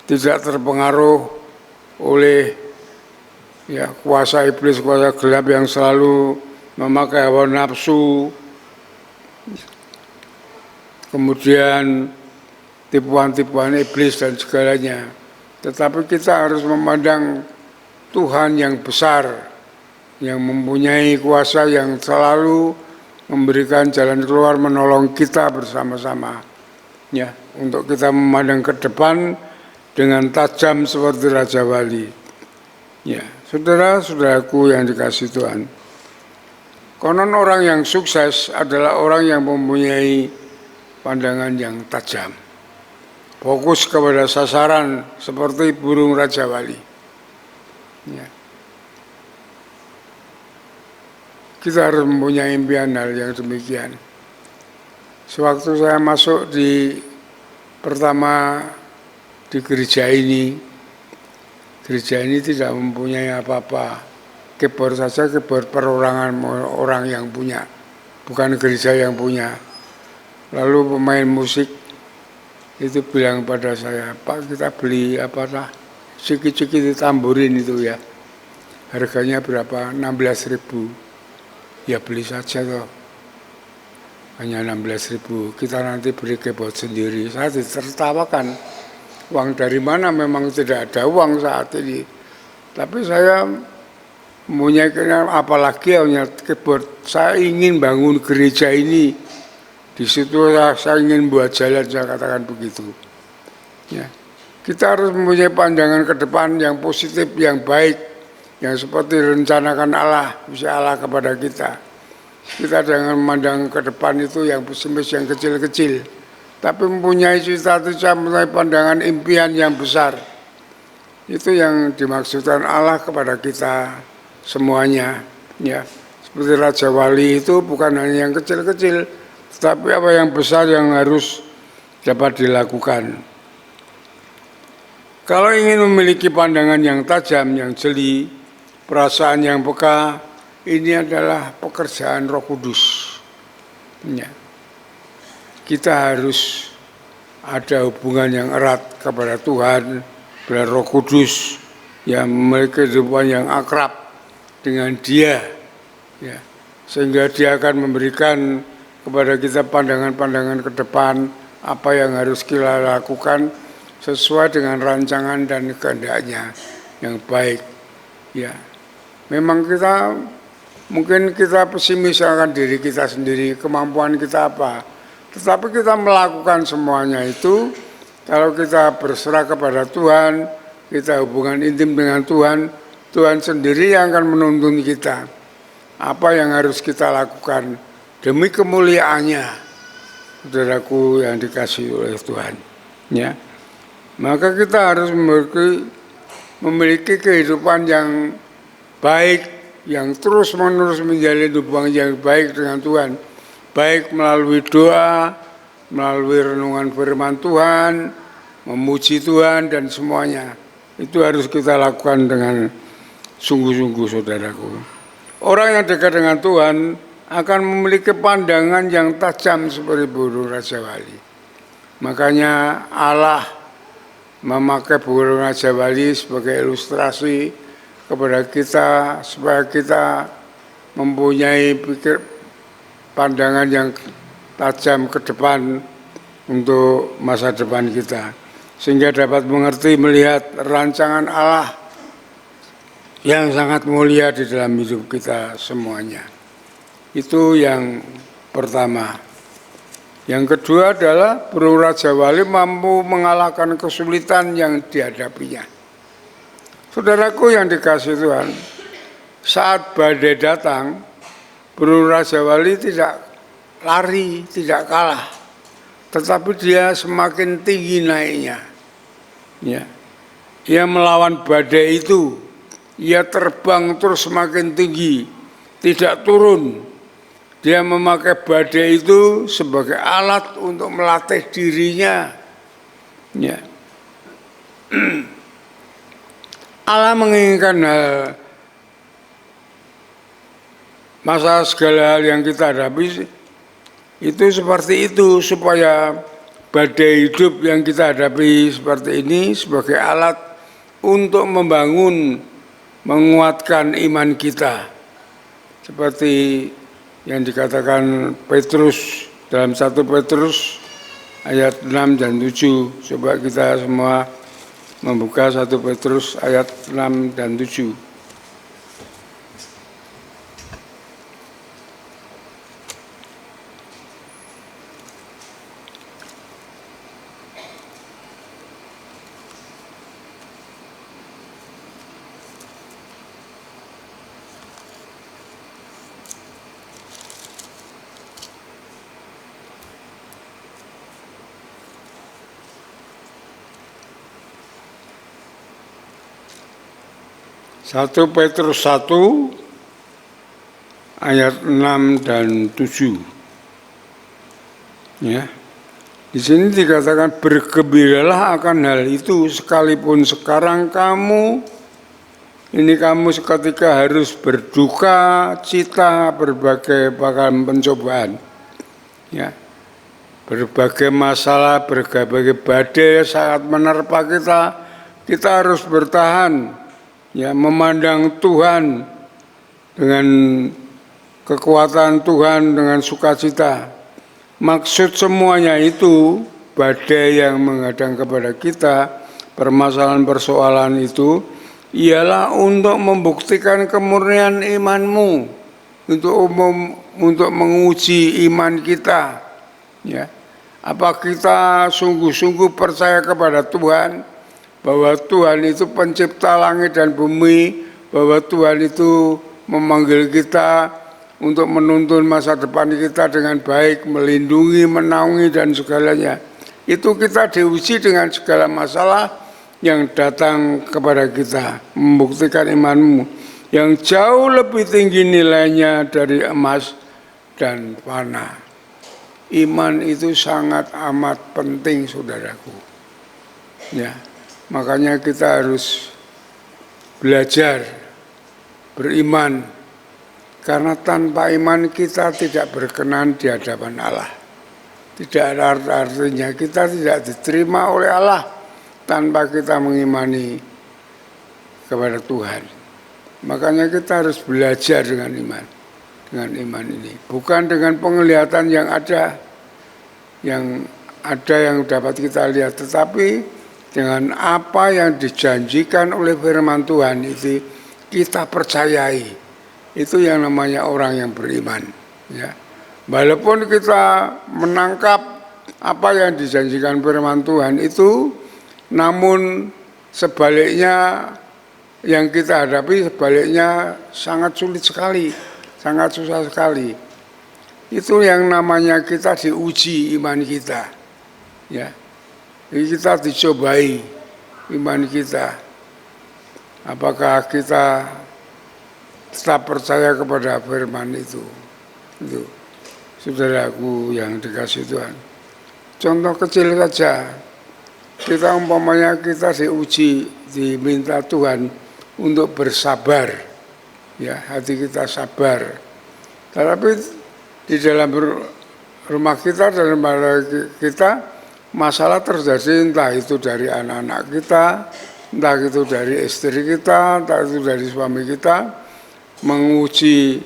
Tidak terpengaruh oleh, ya, kuasa iblis, kuasa gelap yang selalu memakai hawa nafsu, kemudian tipuan-tipuan iblis dan segalanya. Tetapi kita harus memandang Tuhan yang besar, yang mempunyai kuasa, yang selalu memberikan jalan keluar, menolong kita bersama-sama, ya, untuk kita memandang ke depan dengan tajam seperti Raja Wali. Ya, saudara-saudaraku yang dikasihi Tuhan, konon orang yang sukses adalah orang yang mempunyai pandangan yang tajam, fokus kepada sasaran seperti burung Raja Wali. Ya. Kita harus mempunyai impian hal yang demikian. Sewaktu saya masuk pertama di gereja ini tidak mempunyai apa-apa, keyboard saja, keyboard perorangan orang yang punya, bukan gereja yang punya. Lalu pemain musik itu bilang pada saya, Pak, kita beli ciki-ciki tamborin itu ya, harganya berapa? 16.000. Ya beli saja toh, hanya 16.000, kita nanti beli keyboard sendiri. Saya ditertawakan, uang dari mana? Memang tidak ada uang saat ini, tapi saya mempunyai apalagi hanya keyboard. Saya ingin bangun gereja ini, di situ saya ingin buat jalan, saya katakan begitu. Ya, kita harus mempunyai pandangan ke depan yang positif, yang baik, yang seperti rencanakan Allah, bisa Allah kepada kita. Kita jangan memandang ke depan itu yang pesimis, yang kecil-kecil, tapi mempunyai cita-cita, mempunyai pandangan impian yang besar. Itu yang dimaksudkan Allah kepada kita semuanya. Ya, seperti Raja Wali itu bukan hanya yang kecil-kecil, tetapi apa yang besar yang harus dapat dilakukan. Kalau ingin memiliki pandangan yang tajam, yang jeli, perasaan yang peka, ini adalah pekerjaan Roh Kudus. Ya. Kita harus ada hubungan yang erat kepada Tuhan, kepada Roh Kudus, yang memiliki kehidupan yang akrab dengan Dia, ya. Sehingga Dia akan memberikan kepada kita pandangan-pandangan ke depan, apa yang harus kita lakukan sesuai dengan rancangan dan kehendaknya yang baik. Ya, memang mungkin kita pesimis akan diri kita sendiri, kemampuan kita apa, tetapi kita melakukan semuanya itu kalau kita berserah kepada Tuhan, kita hubungan intim dengan Tuhan, Tuhan sendiri yang akan menuntun kita apa yang harus kita lakukan demi kemuliaannya, saudaraku yang dikasihi oleh Tuhan. Ya, maka kita harus memiliki kehidupan yang baik, yang terus-menerus menjalin hubungan yang baik dengan Tuhan, baik melalui doa, melalui renungan firman Tuhan, memuji Tuhan dan semuanya. Itu harus kita lakukan dengan sungguh-sungguh, saudaraku. Orang yang dekat dengan Tuhan akan memiliki pandangan yang tajam seperti burung Raja Wali. Makanya Allah memakai burung Raja Wali sebagai ilustrasi kepada kita supaya kita mempunyai pandangan yang tajam ke depan untuk masa depan kita, sehingga dapat mengerti melihat rancangan Allah yang sangat mulia di dalam hidup kita semuanya. Itu yang pertama. Yang kedua adalah burung Raja Wali mampu mengalahkan kesulitan yang dihadapinya. Saudaraku yang dikasihi Tuhan, saat badai datang, burung Raja Wali tidak lari, tidak kalah, tetapi dia semakin tinggi naiknya. Ya. Dia melawan badai itu, ia terbang terus semakin tinggi, tidak turun. Dia memakai badai itu sebagai alat untuk melatih dirinya. Ya. Allah menginginkan segala hal yang kita hadapi itu seperti itu, supaya badai hidup yang kita hadapi seperti ini sebagai alat untuk membangun, menguatkan iman kita. Seperti yang dikatakan Petrus dalam 1 Petrus ayat 6 dan 7. Coba kita semua membuka 1 Petrus ayat 6 dan 7. 1 Petrus 1 ayat 6 dan 7. Ya. Di sini dikatakan bergembiralah akan hal itu sekalipun sekarang kamu seketika harus berduka cita berbagai pencobaan. Ya. Berbagai masalah, berbagai badai saat menerpa kita harus bertahan, ya, memandang Tuhan dengan kekuatan Tuhan, dengan sukacita. Maksud semuanya itu, badai yang menghadang kepada kita, permasalahan-persoalan itu, ialah untuk membuktikan kemurnian imanmu, untuk menguji iman kita. Ya. Apa kita sungguh-sungguh percaya kepada Tuhan, bahwa Tuhan itu pencipta langit dan bumi, bahwa Tuhan itu memanggil kita untuk menuntun masa depan kita dengan baik, melindungi, menaungi dan segalanya. Itu kita diuji dengan segala masalah yang datang kepada kita, membuktikan imanmu yang jauh lebih tinggi nilainya dari emas dan panah. Iman itu sangat amat penting, saudaraku. Ya, makanya kita harus belajar beriman, karena tanpa iman kita tidak berkenan di hadapan Allah. Tidak ada artinya kita tidak diterima oleh Allah tanpa kita mengimani kepada Tuhan. Makanya kita harus belajar dengan iman ini, bukan dengan penglihatan yang dapat kita lihat, tetapi dengan apa yang dijanjikan oleh firman Tuhan itu kita percayai. Itu yang namanya orang yang beriman. Ya. Walaupun kita menangkap apa yang dijanjikan firman Tuhan itu, namun sebaliknya yang kita hadapi sebaliknya sangat sulit sekali. Sangat susah sekali. Itu yang namanya kita diuji iman kita. Ya. Jadi kita dicobai iman kita. Apakah kita tetap percaya kepada firman itu. Itu. Saudaraku yang dikasih Tuhan. Contoh kecil saja. Kita umpamanya kita diuji, diminta Tuhan untuk bersabar. Ya, hati kita sabar. Tetapi di dalam rumah kita, dalam kita, masalah terjadi entah itu dari anak-anak kita, entah itu dari istri kita, entah itu dari suami kita, menguji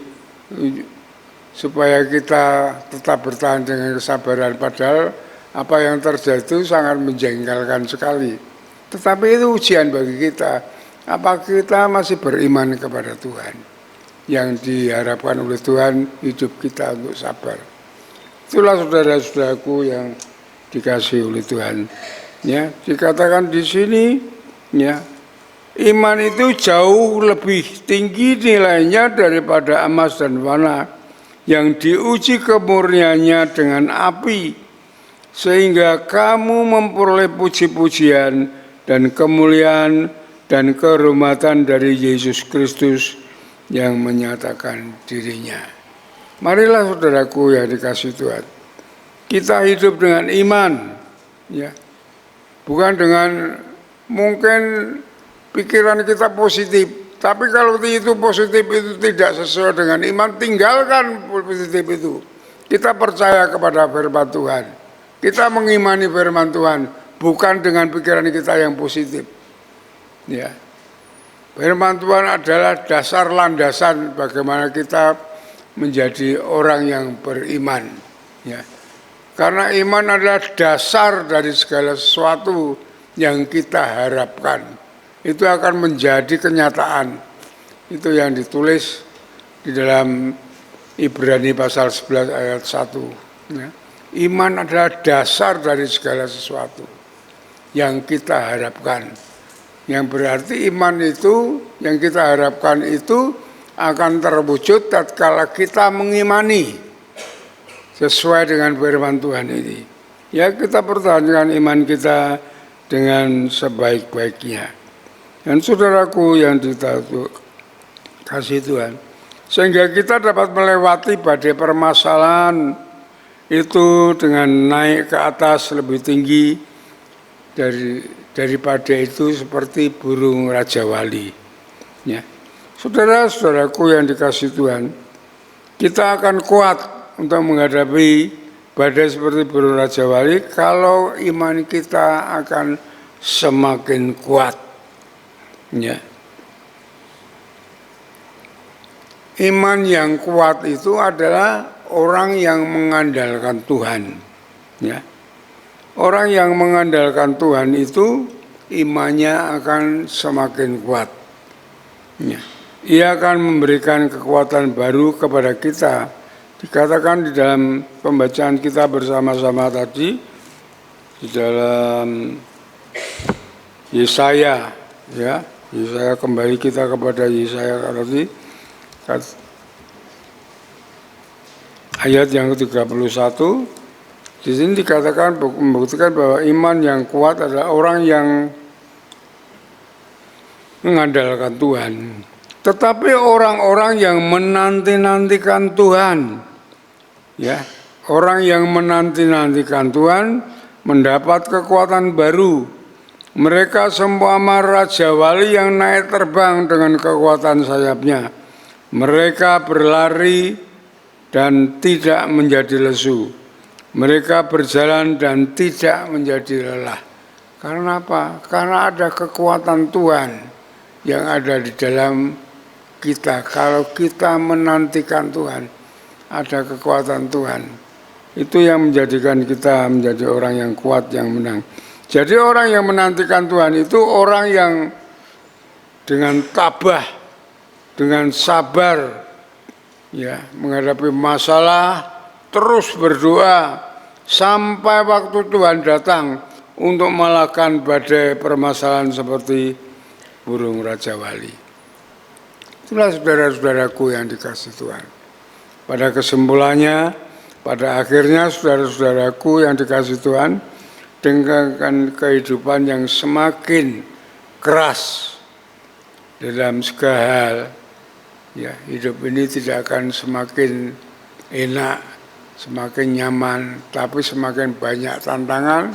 supaya kita tetap bertahan dengan kesabaran, padahal apa yang terjadi itu sangat menjengkelkan sekali. Tetapi itu ujian bagi kita. Apa kita masih beriman kepada Tuhan? Yang diharapkan oleh Tuhan hidup kita untuk sabar. Itulah saudara-saudaraku yang dikasihi oleh Tuhan. Ya, dikatakan di sini, ya, iman itu jauh lebih tinggi nilainya daripada emas dan panah yang diuji kemurniannya dengan api, sehingga kamu memperoleh puji-pujian dan kemuliaan dan kehormatan dari Yesus Kristus yang menyatakan dirinya. Marilah saudaraku yang dikasihi Tuhan, kita hidup dengan iman, ya, bukan dengan mungkin pikiran kita positif, tapi kalau itu positif itu tidak sesuai dengan iman, tinggalkan positif itu. Kita percaya kepada firman Tuhan, kita mengimani firman Tuhan, bukan dengan pikiran kita yang positif. Ya, firman Tuhan adalah dasar landasan bagaimana kita menjadi orang yang beriman. Ya, karena iman adalah dasar dari segala sesuatu yang kita harapkan. Itu akan menjadi kenyataan. Itu yang ditulis di dalam Ibrani pasal 11 ayat 1. Ya, iman adalah dasar dari segala sesuatu yang kita harapkan. Yang berarti iman itu yang kita harapkan itu akan terwujud tatkala kita mengimani sesuai dengan firman Tuhan ini. Ya, kita pertahankan iman kita dengan sebaik-baiknya. Dan saudaraku yang dikasih Tuhan, sehingga kita dapat melewati badai permasalahan itu dengan naik ke atas lebih tinggi daripada itu seperti burung Raja Wali. Ya. Saudara-saudaraku yang dikasih Tuhan, kita akan kuat untuk menghadapi badai seperti burung Raja Wali kalau iman kita akan semakin kuat. Ya. Iman yang kuat itu adalah orang yang mengandalkan Tuhan. Ya. Orang yang mengandalkan Tuhan itu imannya akan semakin kuat. Ya. Ia akan memberikan kekuatan baru kepada kita. Dikatakan di dalam pembacaan kita bersama-sama tadi, di dalam Yesaya, ya, Yesaya, kembali kita kepada Yesaya tadi, ayat yang ke-31, di sini dikatakan membuktikan bahwa iman yang kuat adalah orang yang mengandalkan Tuhan. Tetapi orang-orang yang menanti-nantikan Tuhan, ya, orang yang menanti-nantikan Tuhan mendapat kekuatan baru. Mereka seumpama Raja Wali yang naik terbang dengan kekuatan sayapnya. Mereka berlari dan tidak menjadi lesu. Mereka berjalan dan tidak menjadi lelah. Karena apa? Karena ada kekuatan Tuhan yang ada di dalam kita. Kalau kita menantikan Tuhan, ada kekuatan Tuhan. Itu yang menjadikan kita menjadi orang yang kuat, yang menang. Jadi orang yang menantikan Tuhan itu orang yang dengan tabah, dengan sabar, ya, menghadapi masalah, terus berdoa sampai waktu Tuhan datang untuk mengalahkan badai permasalahan seperti burung Raja Wali. Itulah saudara-saudaraku yang dikasih Tuhan. Pada kesimpulannya, pada akhirnya saudara-saudaraku yang dikasih Tuhan, dengan kehidupan yang semakin keras dalam segala hal, ya, hidup ini tidak akan semakin enak, semakin nyaman, tapi semakin banyak tantangan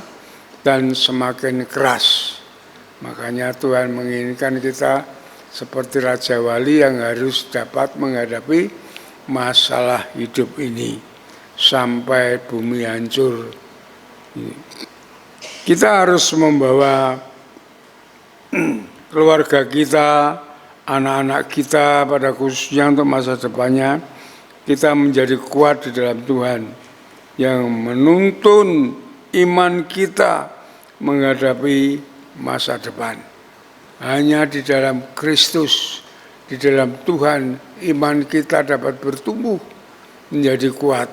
dan semakin keras. Makanya Tuhan menginginkan kita seperti Raja Wali yang harus dapat menghadapi masalah hidup ini sampai bumi hancur. Kita harus membawa keluarga kita, anak-anak kita pada khususnya untuk masa depannya, kita menjadi kuat di dalam Tuhan yang menuntun iman kita menghadapi masa depan. Hanya di dalam Kristus, di dalam Tuhan, iman kita dapat bertumbuh menjadi kuat.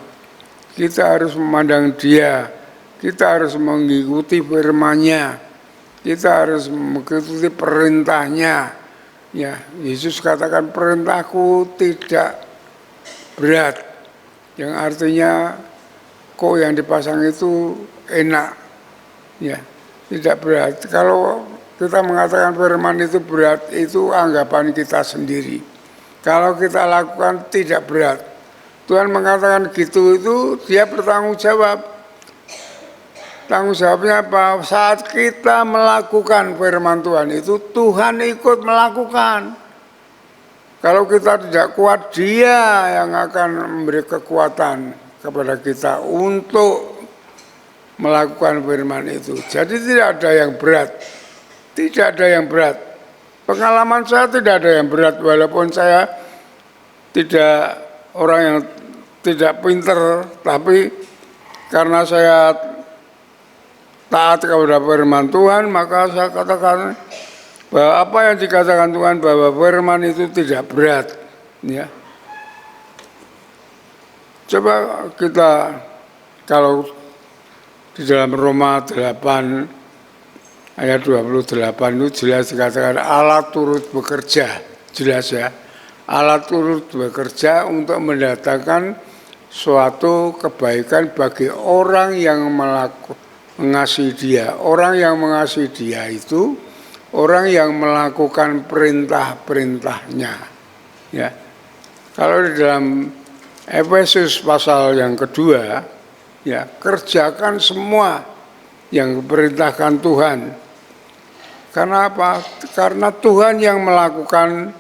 Kita harus memandang Dia, kita harus mengikuti firman-Nya, kita harus mengikuti perintahnya. Ya, Yesus katakan perintahku tidak berat, yang artinya kok yang dipasang itu enak, ya, tidak berat. Kalau kita mengatakan firman itu berat, itu anggapan kita sendiri. Kalau kita lakukan tidak berat. Tuhan mengatakan gitu, itu Dia bertanggung jawab. Tanggung jawabnya apa? Saat kita melakukan firman Tuhan itu, Tuhan ikut melakukan. Kalau kita tidak kuat, Dia yang akan memberi kekuatan kepada kita untuk melakukan firman itu. Jadi tidak ada yang berat. Tidak ada yang berat. Pengalaman saya tidak ada yang berat, walaupun saya tidak orang yang tidak pinter, tapi karena saya taat kepada firman Tuhan, maka saya katakan bahwa apa yang dikatakan Tuhan bahwa firman itu tidak berat, ya. Coba kita, kalau di dalam Roma 8 ayat 28 itu jelas dikatakan Allah turut bekerja, jelas ya. Allah turut bekerja untuk mendatangkan suatu kebaikan bagi orang yang mengasihi Dia. Orang yang mengasihi Dia itu orang yang melakukan perintah-perintahnya. Ya. Kalau di dalam Efesus pasal yang kedua, ya, kerjakan semua yang diperintahkan Tuhan. Karena apa? Karena Tuhan yang melakukan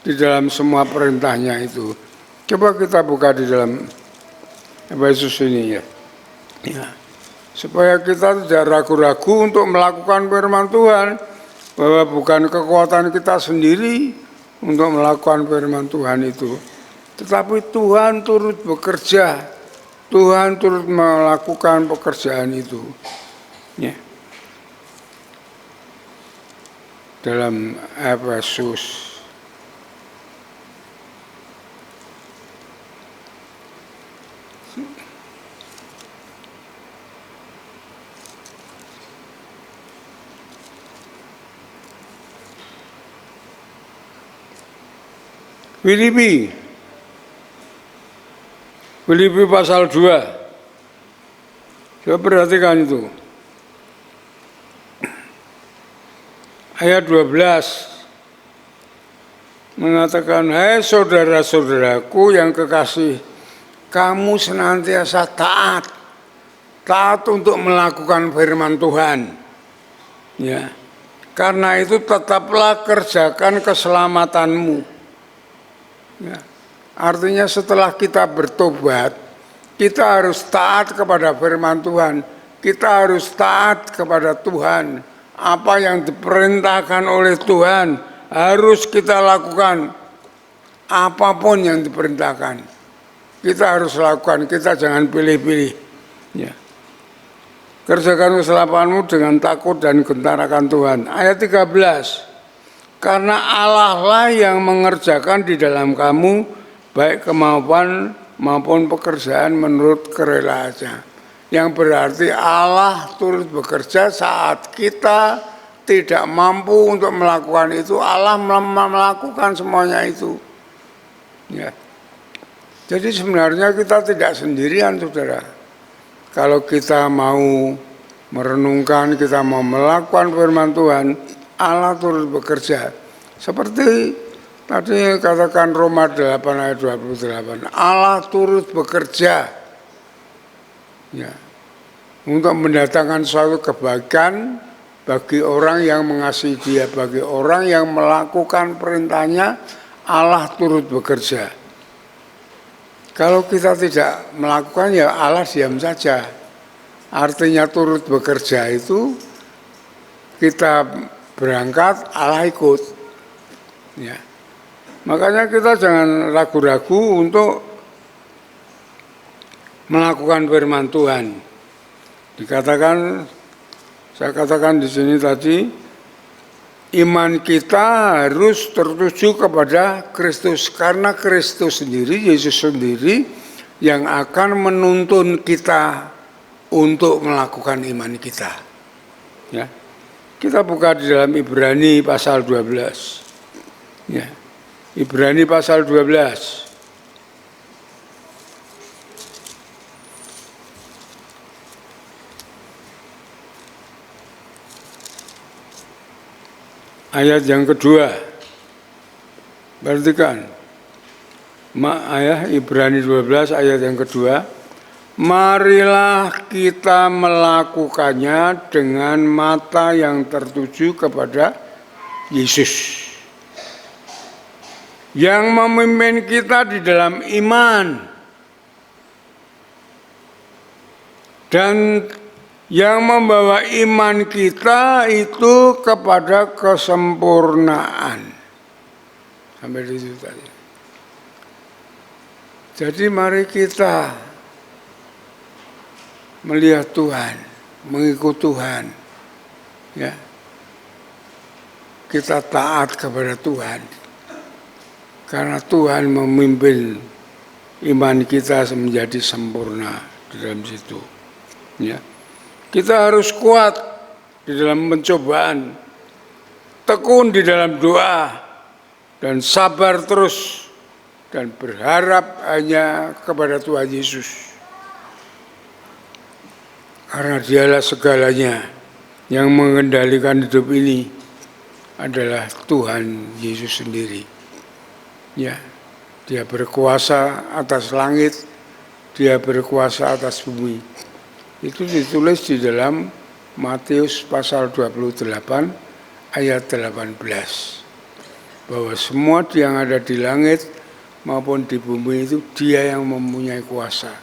di dalam semua perintahnya itu. Coba kita buka di dalam Efesus ini ya. Ya. Supaya kita tidak ragu-ragu untuk melakukan firman Tuhan, bahwa bukan kekuatan kita sendiri untuk melakukan firman Tuhan itu, tetapi Tuhan turut bekerja, Tuhan turut melakukan pekerjaan itu. Ya. Dalam Efesus Filipi pasal 2. Coba perhatikan itu. Ayat 12 mengatakan, hai saudara-saudaraku yang kekasih, kamu senantiasa taat untuk melakukan firman Tuhan. Ya. Karena itu tetaplah kerjakan keselamatanmu. Ya. Artinya setelah kita bertobat, kita harus taat kepada firman Tuhan. Kita harus taat kepada Tuhan. Apa yang diperintahkan oleh Tuhan harus kita lakukan. Apapun yang diperintahkan, kita harus lakukan. Kita jangan pilih-pilih. Ya. Kerjakan keselamatanmu dengan takut dan gentar akan Tuhan. Ayat 13. Karena Allah lah yang mengerjakan di dalam kamu baik kemampuan maupun pekerjaan menurut kerelaannya. Yang berarti Allah turut bekerja saat kita tidak mampu untuk melakukan itu. Allah melakukan semuanya itu. Ya. Jadi sebenarnya kita tidak sendirian, saudara. Kalau kita mau merenungkan, kita mau melakukan firman Tuhan, Allah turut bekerja. Seperti tadi katakan Roma 8 ayat 28. Allah turut bekerja, ya, untuk mendatangkan suatu kebaikan bagi orang yang mengasihi Dia, bagi orang yang melakukan perintahnya. Allah turut bekerja. Kalau kita tidak melakukan, ya Allah diam saja. Artinya turut bekerja itu kita berangkat, Allah ikut. Ya. Makanya kita jangan ragu-ragu untuk melakukan firman Tuhan. Saya katakan di sini tadi, iman kita harus tertuju kepada Kristus. Karena Kristus sendiri, Yesus sendiri yang akan menuntun kita untuk melakukan iman kita. Ya. Kita buka di dalam Ibrani pasal 12. Ya. Ibrani pasal 12. Ayat yang kedua. Perhatikan. Ibrani 12 ayat yang kedua. Marilah kita melakukannya dengan mata yang tertuju kepada Yesus, yang memimpin kita di dalam iman dan yang membawa iman kita itu kepada kesempurnaan. Sampai di situ tadi. Jadi mari kita melihat Tuhan, mengikut Tuhan, ya. Kita taat kepada Tuhan, karena Tuhan memimpin iman kita menjadi sempurna di dalam situ. Ya. Kita harus kuat di dalam pencobaan, tekun di dalam doa, dan sabar terus, dan berharap hanya kepada Tuhan Yesus. Karena Dialah segalanya yang mengendalikan hidup ini. adalah Tuhan Yesus sendiri. Ya, Dia berkuasa atas langit, Dia berkuasa atas bumi. Itu ditulis di dalam Matius pasal 28 ayat 18. Bahwa semua yang ada di langit maupun di bumi itu Dia yang mempunyai kuasa.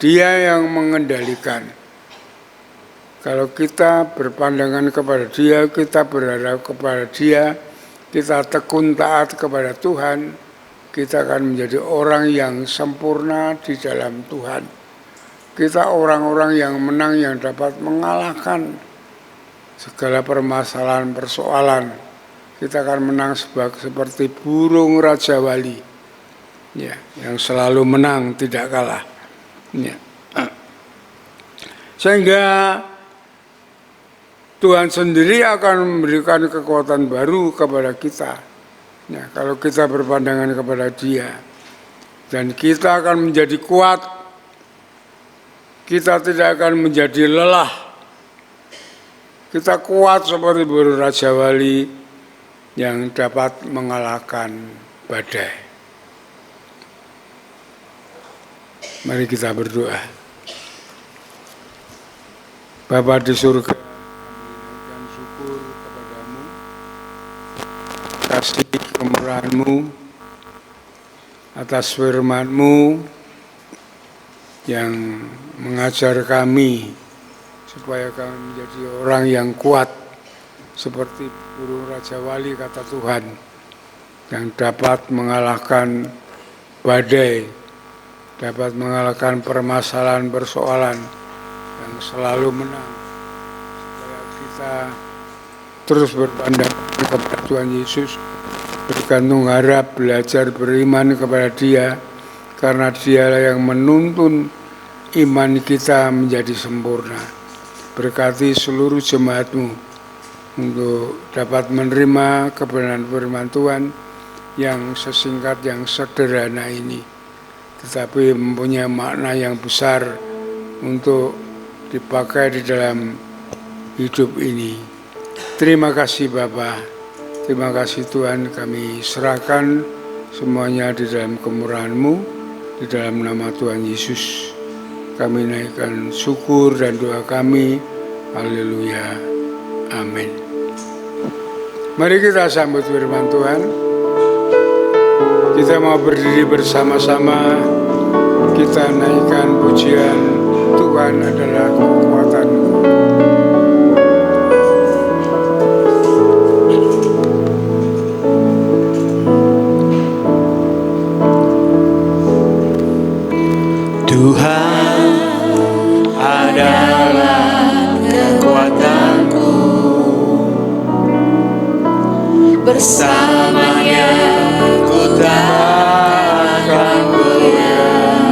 Dia yang mengendalikan. Kalau kita berpandangan kepada Dia, kita berharap kepada Dia, kita tekun taat kepada Tuhan, kita akan menjadi orang yang sempurna di dalam Tuhan. Kita orang-orang yang menang, yang dapat mengalahkan segala permasalahan, persoalan. Kita akan menang seperti burung Raja Wali, ya, yang selalu menang, tidak kalah. Ya. Sehingga Tuhan sendiri akan memberikan kekuatan baru kepada kita. Ya, kalau kita berpandangan kepada Dia. Dan kita akan menjadi kuat. Kita tidak akan menjadi lelah. Kita kuat seperti burung Raja Wali yang dapat mengalahkan badai. Mari kita berdoa. Bapa di surga, kasih kemurahan-Mu atas firman-Mu yang mengajar kami supaya kami menjadi orang yang kuat seperti burung Raja Wali, kata Tuhan, yang dapat mengalahkan badai, dapat mengalahkan permasalahan, persoalan, yang selalu menang, supaya kita terus berpandang kepada Tuhan Yesus, bergantung harap, belajar beriman kepada Dia, karena Dialah yang menuntun iman kita menjadi sempurna. Berkati seluruh jemaat-Mu untuk dapat menerima kebenaran firman Tuhan yang sesingkat, yang sederhana ini, tetapi mempunyai makna yang besar untuk dipakai di dalam hidup ini. Terima kasih Bapa, terima kasih Tuhan, kami serahkan semuanya di dalam kemurahan-Mu, di dalam nama Tuhan Yesus. Kami naikkan syukur dan doa kami, haleluya, amin. Mari kita sambut firman Tuhan. Kita mau berdiri bersama-sama, kita naikkan pujian, Tuhan adalah kekuatanku. Tuhan adalah kekuatanku, bersamanya ku takkan goyah.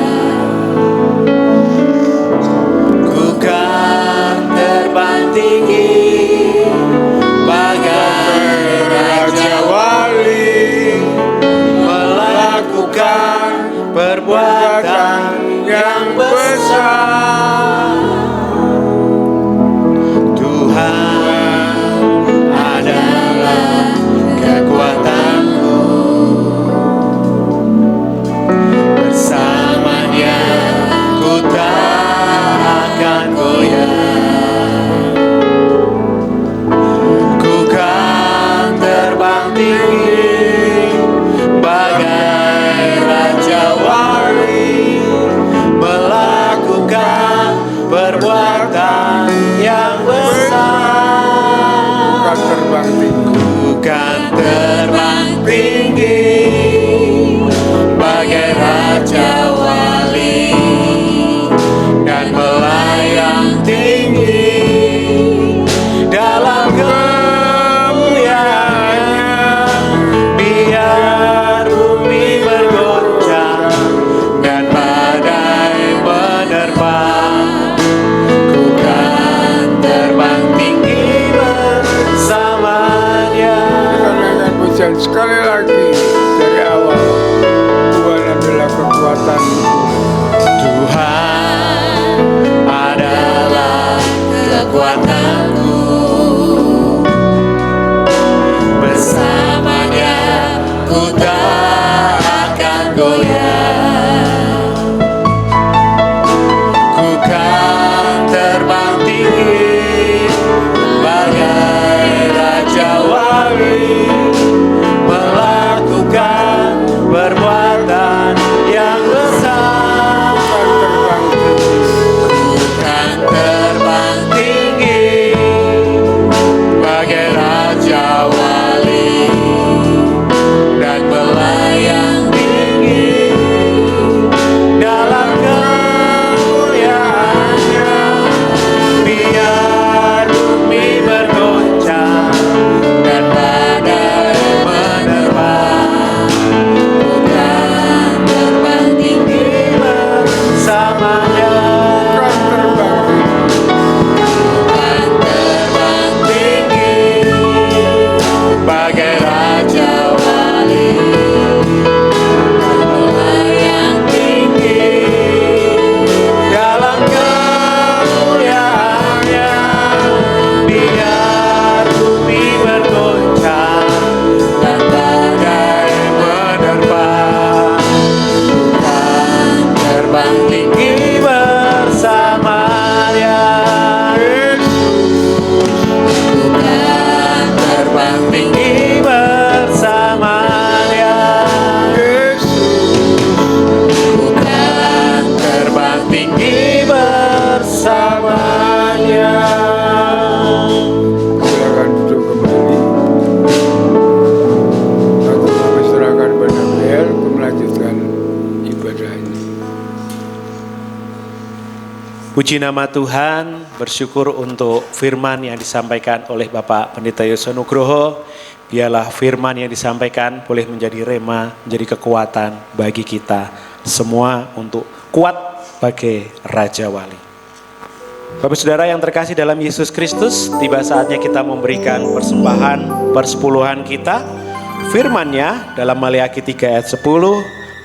Ku kan terbang tinggi bagai Raja Wali, melakukan perbuatan yang Puji nama Tuhan, bersyukur untuk firman yang disampaikan oleh Bapak Pendeta Yosua Nugroho. Biarlah firman yang disampaikan boleh menjadi rema, menjadi kekuatan bagi kita semua untuk kuat sebagai Raja Wali. Bapak Saudara yang terkasih dalam Yesus Kristus, tiba saatnya kita memberikan persembahan persepuluhan kita. Firman-Nya dalam Maleakhi 3 ayat 10,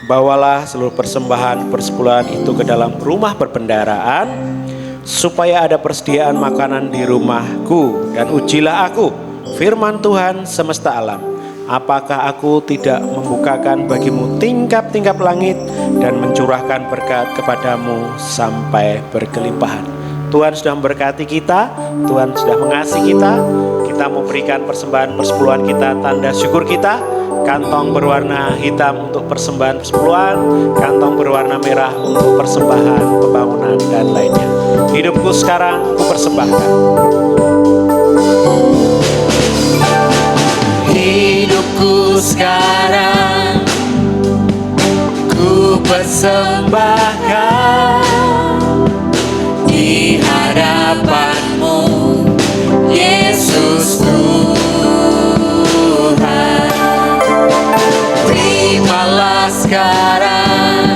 bawalah seluruh persembahan persepuluhan itu ke dalam rumah perbendaharaan, supaya ada persediaan makanan di rumahku, dan ujilah aku, firman Tuhan semesta alam, apakah aku tidak membukakan bagimu tingkap-tingkap langit dan mencurahkan berkat kepadamu sampai berkelimpahan. Tuhan sudah memberkati kita, Tuhan sudah mengasihi kita. Kita mau berikan persembahan persepuluhan kita, tanda syukur kita. Kantong berwarna hitam untuk persembahan persepuluhan, kantong berwarna merah untuk persembahan pembangunan dan lainnya. Hidupku sekarang ku persembahkan. Hidupku sekarang ku persembahkan di hadapan-Mu, Yesus Tuhan. Terimalah sekarang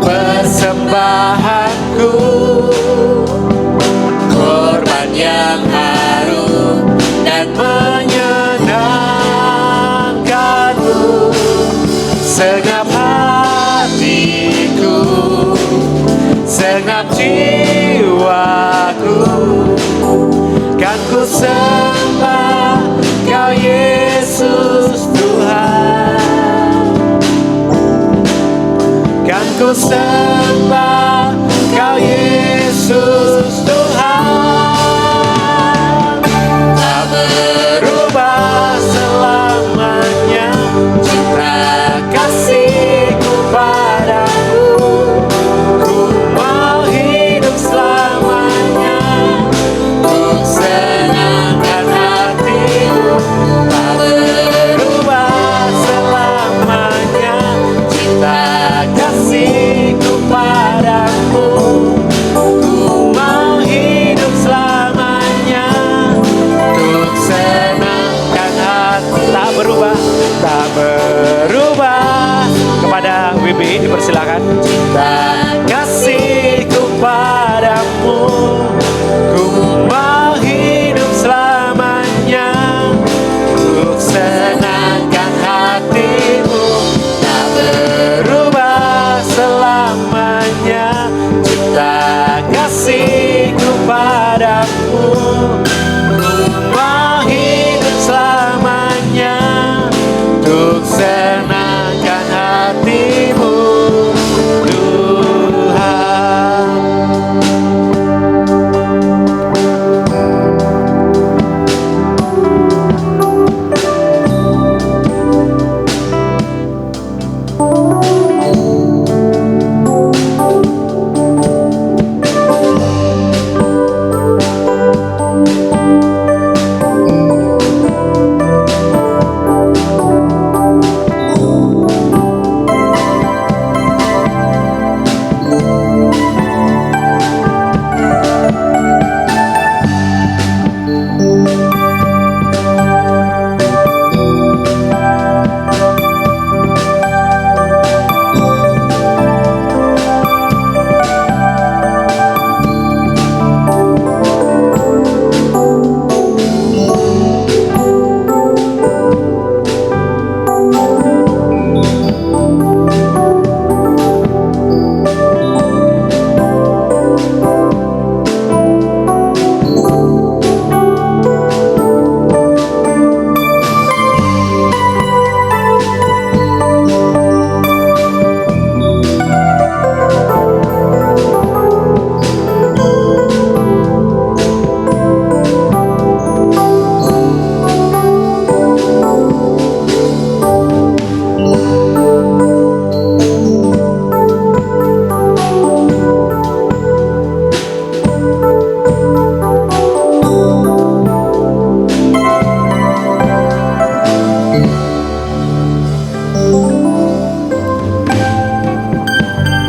persembahanku, korban yang harum dan menyenangkan-Mu. Segenap hatiku, segenap jiwaku, kan ku sembah Kau Yesus Tuhan. Kan ku sembah Kau Yesus Tuhan. Tak berubah selamanya cinta kasih-Ku padamu. Ku mau hidup selamanya untuk senangkan hati-Mu. Tak berubah selamanya cinta kasih-Ku padamu. Ku mau hidup selamanya untuk senangkan hati. Tak berubah, tak berubah. Kepada WB dipersilakan. Cinta kasih-Ku padamu, ku mau hidup selamanya untuk senangkan hati-Mu. Tak berubah selamanya cinta kasih-Ku padamu. Ku mau hidup selamanya untuk senangkan hati-Mu, Tuhan.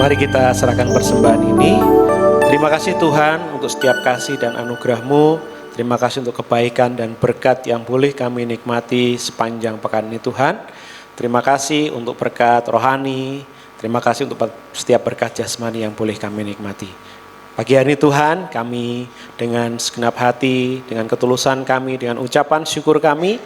Mari kita serahkan persembahan ini Terima kasih Tuhan untuk setiap kasih dan anugerah-Mu. Terima kasih untuk kebaikan dan berkat yang boleh kami nikmati sepanjang pekan ini Tuhan. Terima kasih untuk berkat rohani. Terima kasih untuk setiap berkat jasmani yang boleh kami nikmati. Pagi hari ini Tuhan, kami dengan segenap hati, dengan ketulusan kami, dengan ucapan syukur kami,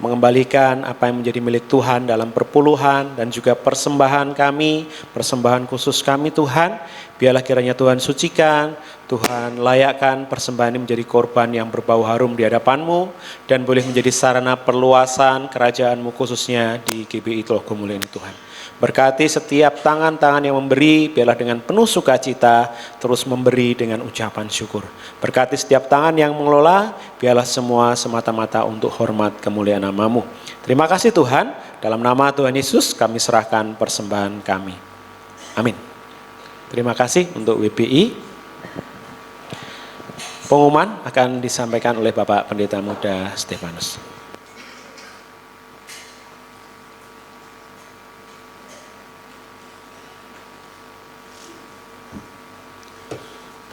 mengembalikan apa yang menjadi milik Tuhan dalam perpuluhan dan juga persembahan kami, persembahan khusus kami Tuhan. Biarlah kiranya Tuhan sucikan, Tuhan layakkan persembahan ini menjadi korban yang berbau harum di hadapan-Mu dan boleh menjadi sarana perluasan kerajaan-Mu khususnya di GBI Tlogomulia ini Tuhan. Berkati setiap tangan-tangan yang memberi, biarlah dengan penuh sukacita terus memberi dengan ucapan syukur. Berkati setiap tangan yang mengelola, biarlah semua semata-mata untuk hormat kemuliaan nama-Mu. Terima kasih Tuhan, dalam nama Tuhan Yesus kami serahkan persembahan kami. Amin. Terima kasih untuk WBI. Pengumuman akan disampaikan oleh Bapak Pendeta Muda Stefanus.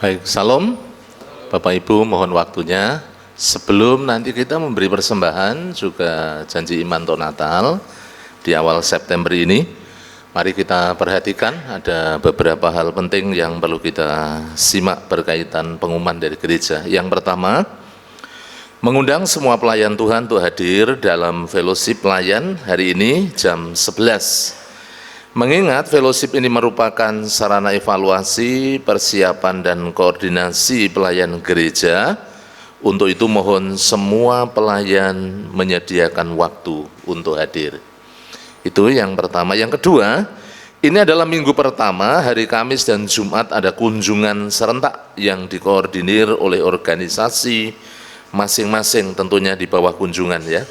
Baik, salam. Bapak Ibu mohon waktunya. Sebelum nanti kita memberi persembahan, juga janji iman untuk Natal di awal September ini, mari kita perhatikan ada beberapa hal penting yang perlu kita simak berkaitan pengumuman dari gereja. Yang pertama, mengundang semua pelayan Tuhan untuk hadir dalam fellowship pelayan hari ini jam 11. Mengingat fellowship ini merupakan sarana evaluasi, persiapan dan koordinasi pelayan gereja, untuk itu mohon semua pelayan menyediakan waktu untuk hadir. Itu yang pertama. Yang kedua, ini adalah minggu pertama, hari Kamis dan Jumat ada kunjungan serentak yang dikoordinir oleh organisasi masing-masing, tentunya di bawah kunjungan ya.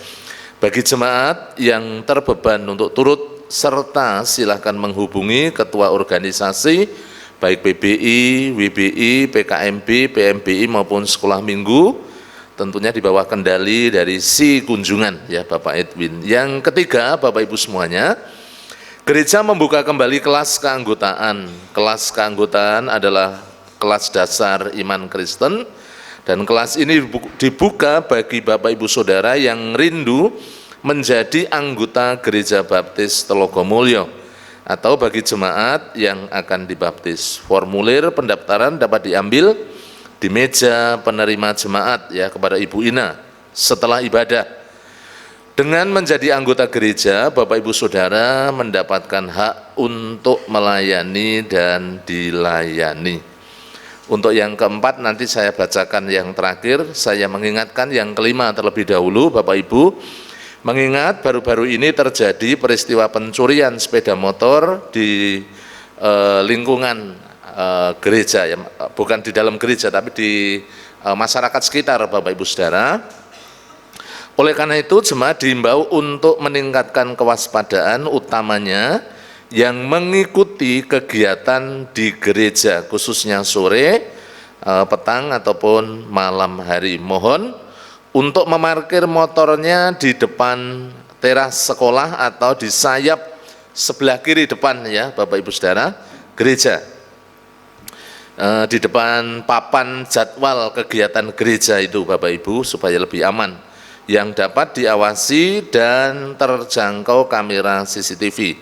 Bagi jemaat yang terbeban untuk turut serta silakan menghubungi ketua organisasi baik PBI, WBI, PKMB, PMBI maupun sekolah minggu, tentunya di bawah kendali dari si kunjungan ya Bapak Edwin. Yang ketiga, Bapak Ibu semuanya, gereja membuka kembali kelas keanggotaan. Kelas keanggotaan adalah kelas dasar iman Kristen dan kelas ini dibuka bagi Bapak Ibu Saudara yang rindu menjadi anggota Gereja Baptis Tlogomulia atau bagi jemaat yang akan dibaptis. Formulir pendaftaran dapat diambil di meja penerima jemaat ya kepada Ibu Ina setelah ibadah. Dengan menjadi anggota gereja, Bapak Ibu Saudara mendapatkan hak untuk melayani dan dilayani. Untuk yang keempat nanti saya bacakan yang terakhir, saya mengingatkan yang kelima terlebih dahulu Bapak Ibu. Mengingat baru-baru ini terjadi peristiwa pencurian sepeda motor di lingkungan gereja, ya, bukan di dalam gereja tapi di masyarakat sekitar Bapak Ibu Saudara. Oleh karena itu jemaat diimbau untuk meningkatkan kewaspadaan utamanya yang mengikuti kegiatan di gereja khususnya sore, petang ataupun malam hari. Mohon untuk memarkir motornya di depan teras sekolah atau di sayap sebelah kiri depan ya Bapak Ibu Saudara gereja, di depan papan jadwal kegiatan gereja itu Bapak Ibu, supaya lebih aman, yang dapat diawasi dan terjangkau kamera CCTV.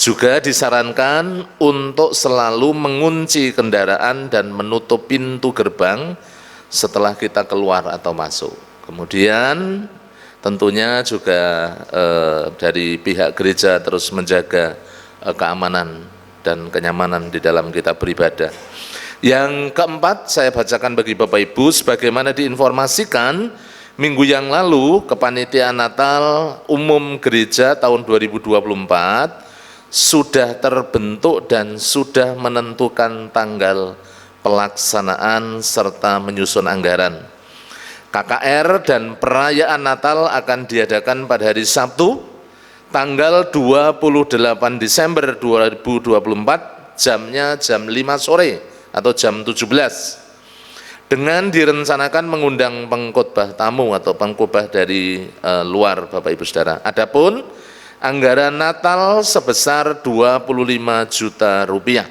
Juga disarankan untuk selalu mengunci kendaraan dan menutup pintu gerbang setelah kita keluar atau masuk. Kemudian tentunya juga dari pihak gereja terus menjaga keamanan dan kenyamanan di dalam kita beribadah. Yang keempat saya bacakan bagi Bapak Ibu, sebagaimana diinformasikan minggu yang lalu kepanitiaan Natal Umum Gereja tahun 2024 sudah terbentuk dan sudah menentukan tanggal pelaksanaan serta menyusun anggaran. KKR dan perayaan Natal akan diadakan pada hari Sabtu, tanggal 28 Desember 2024, jamnya jam 5 sore atau jam 17. Dengan direncanakan mengundang pengkhotbah tamu atau pengkhotbah dari luar Bapak Ibu Saudara. Adapun anggaran Natal sebesar 25 juta rupiah.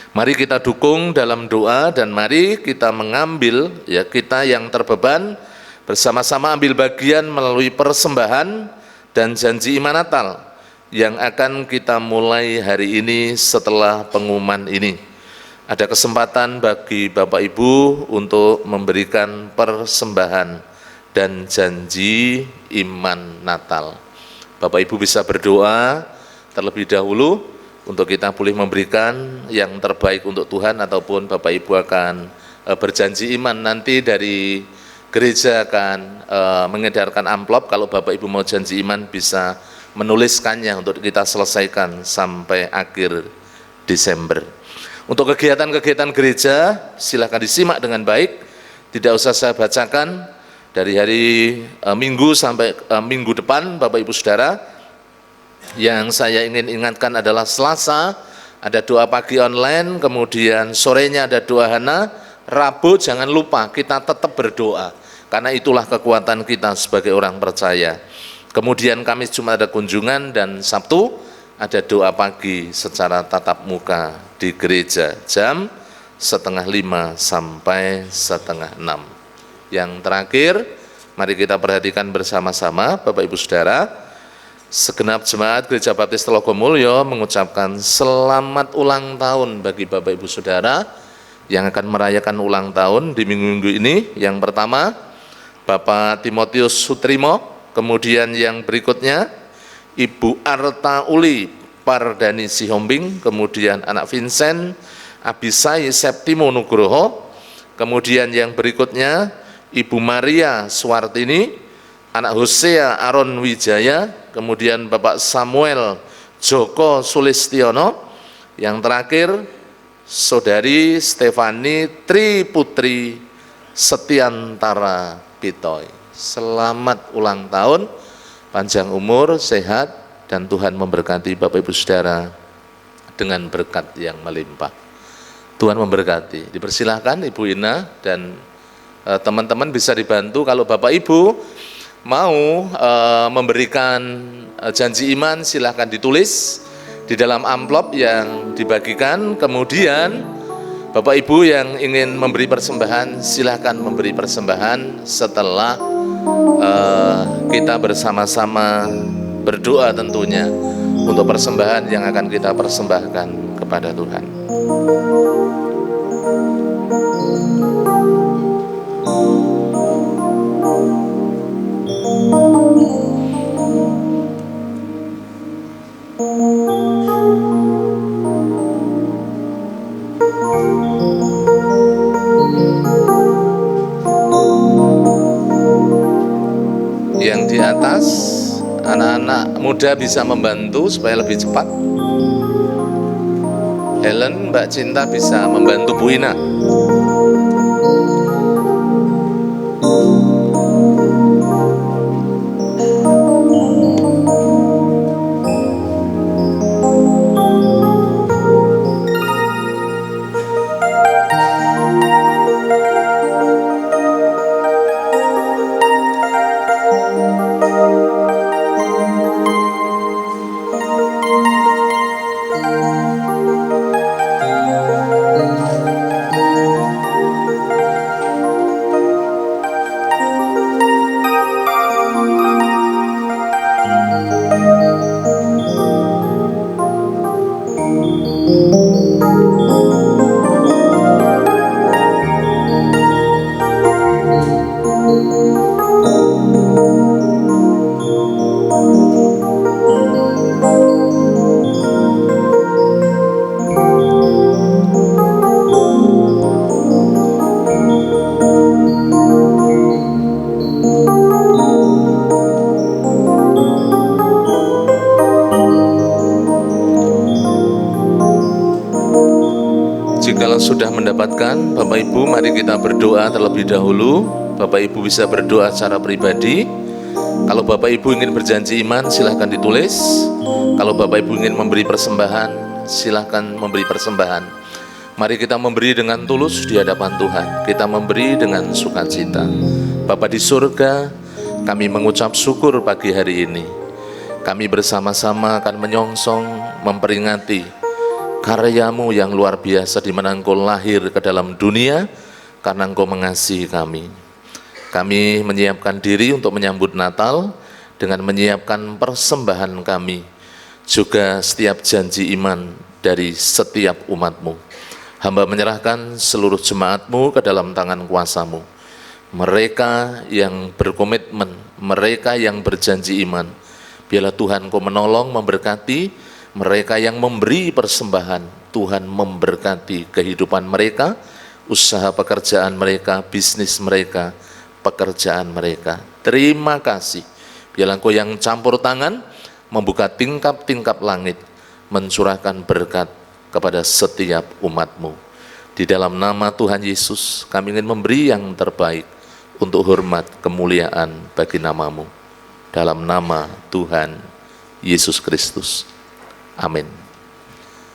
Mari kita dukung dalam doa dan mari kita mengambil, ya kita yang terbeban bersama-sama ambil bagian melalui persembahan dan janji iman Natal yang akan kita mulai hari ini setelah pengumuman ini. Ada kesempatan bagi Bapak Ibu untuk memberikan persembahan dan janji iman Natal. Bapak Ibu bisa berdoa terlebih dahulu untuk kita boleh memberikan yang terbaik untuk Tuhan, ataupun Bapak Ibu akan berjanji iman. Nanti dari gereja akan mengedarkan amplop, kalau Bapak Ibu mau janji iman bisa menuliskannya untuk kita selesaikan sampai akhir Desember. Untuk kegiatan-kegiatan gereja silakan disimak dengan baik, tidak usah saya bacakan dari hari Minggu sampai minggu depan. Bapak Ibu Saudara, yang saya ingin ingatkan adalah Selasa ada doa pagi online, kemudian sorenya ada doa hana, Rabu jangan lupa kita tetap berdoa, karena itulah kekuatan kita sebagai orang percaya. Kemudian Kamis Jumat ada kunjungan, dan Sabtu ada doa pagi secara tatap muka di gereja jam 4:30 sampai 5:30. Yang terakhir, mari kita perhatikan bersama-sama Bapak Ibu Saudara, segenap jemaat Gereja Baptis Telogomulyo mengucapkan selamat ulang tahun bagi Bapak Ibu Saudara yang akan merayakan ulang tahun di minggu-minggu ini. Yang pertama, Bapak Timotius Sutrimo, kemudian yang berikutnya Ibu Arta Uli Pardani Sihombing, kemudian anak Vincent Abisai Septimo Nugroho, kemudian yang berikutnya Ibu Maria Suwartini, anak Hosea Aron Wijaya, kemudian Bapak Samuel Joko Sulistiono, yang terakhir Saudari Stefani Triputri Setiantara Pitoy. Selamat ulang tahun, panjang umur, sehat, dan Tuhan memberkati Bapak Ibu Saudara dengan berkat yang melimpah. Tuhan memberkati. Dipersilahkan Ibu Ina dan teman-teman bisa dibantu kalau Bapak Ibu mau memberikan janji iman, silahkan ditulis di dalam amplop yang dibagikan. Kemudian Bapak Ibu yang ingin memberi persembahan, silahkan memberi persembahan setelah kita bersama-sama berdoa tentunya untuk persembahan yang akan kita persembahkan kepada Tuhan. Yang di atas, anak-anak muda bisa membantu supaya lebih cepat. Helen, Mbak Cinta bisa membantu Bu Ina. Jikalau sudah mendapatkan, Bapak Ibu mari kita berdoa terlebih dahulu. Bapak Ibu bisa berdoa secara pribadi. Kalau Bapak Ibu ingin berjanji iman, silahkan ditulis. Kalau Bapak Ibu ingin memberi persembahan, silahkan memberi persembahan. Mari kita memberi dengan tulus di hadapan Tuhan. Kita memberi dengan sukacita. Bapa di surga, kami mengucap syukur pagi hari ini. Kami bersama-sama akan menyongsong, memperingati karyamu yang luar biasa di mana Engkau lahir ke dalam dunia karena Engkau mengasihi kami. Kami menyiapkan diri untuk menyambut Natal dengan menyiapkan persembahan kami, juga setiap janji iman dari setiap umat-Mu. Hamba menyerahkan seluruh jemaat-Mu ke dalam tangan kuasa-Mu. Mereka yang berkomitmen, mereka yang berjanji iman, biarlah Tuhan Kau menolong, memberkati. Mereka yang memberi persembahan, Tuhan memberkati kehidupan mereka, usaha pekerjaan mereka, bisnis mereka, pekerjaan mereka. Terima kasih. Biarlah Engkau yang campur tangan, membuka tingkap-tingkap langit, mencurahkan berkat kepada setiap umat-Mu. Di dalam nama Tuhan Yesus, kami ingin memberi yang terbaik untuk hormat kemuliaan bagi nama-Mu. Dalam nama Tuhan Yesus Kristus. Amin.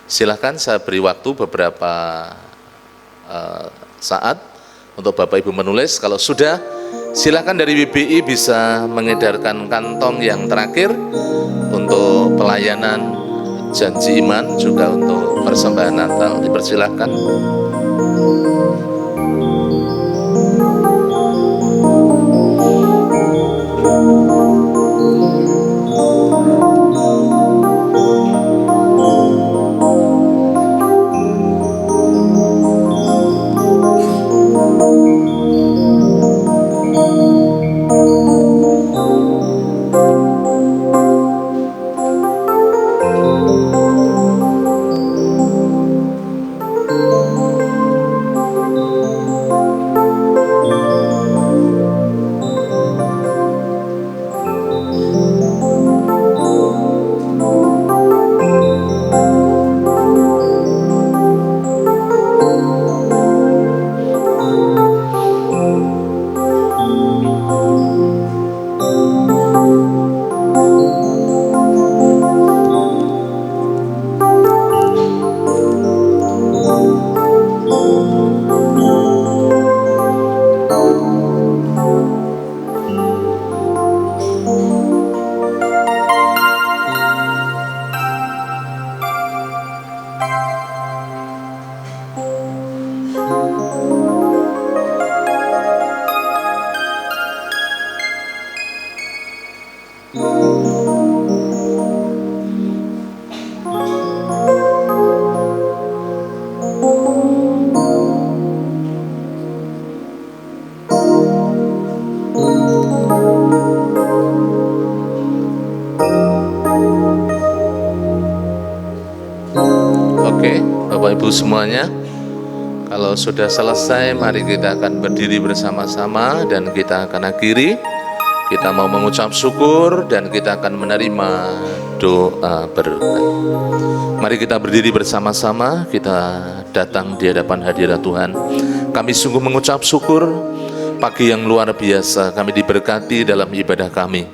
Silakan saya beri waktu beberapa saat untuk Bapak Ibu menulis. Kalau sudah, silakan dari WBI bisa mengedarkan kantong yang terakhir untuk pelayanan janji iman, juga untuk persembahan Natal. Dipersilahkan. Oke, Bapak Ibu semuanya, kalau sudah selesai, mari kita akan berdiri bersama-sama dan kita akan akhiri. Kita mau mengucap syukur dan kita akan menerima doa berkat. Mari kita berdiri bersama-sama, kita datang di hadapan hadirat Tuhan. Kami sungguh mengucap syukur, pagi yang luar biasa kami diberkati dalam ibadah kami.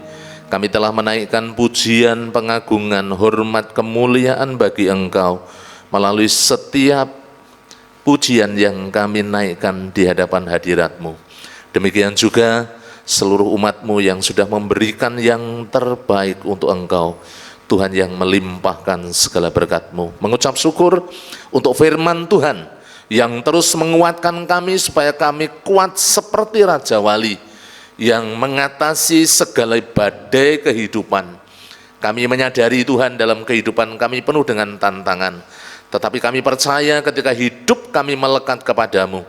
Kami telah menaikkan pujian, pengagungan, hormat, kemuliaan bagi Engkau melalui setiap pujian yang kami naikkan di hadapan hadirat-Mu. Demikian juga seluruh umat-Mu yang sudah memberikan yang terbaik untuk Engkau, Tuhan yang melimpahkan segala berkat-Mu. Mengucap syukur untuk firman Tuhan yang terus menguatkan kami supaya kami kuat seperti Raja Wali yang mengatasi segala badai kehidupan. Kami menyadari Tuhan dalam kehidupan kami penuh dengan tantangan, tetapi kami percaya ketika hidup kami melekat kepadamu,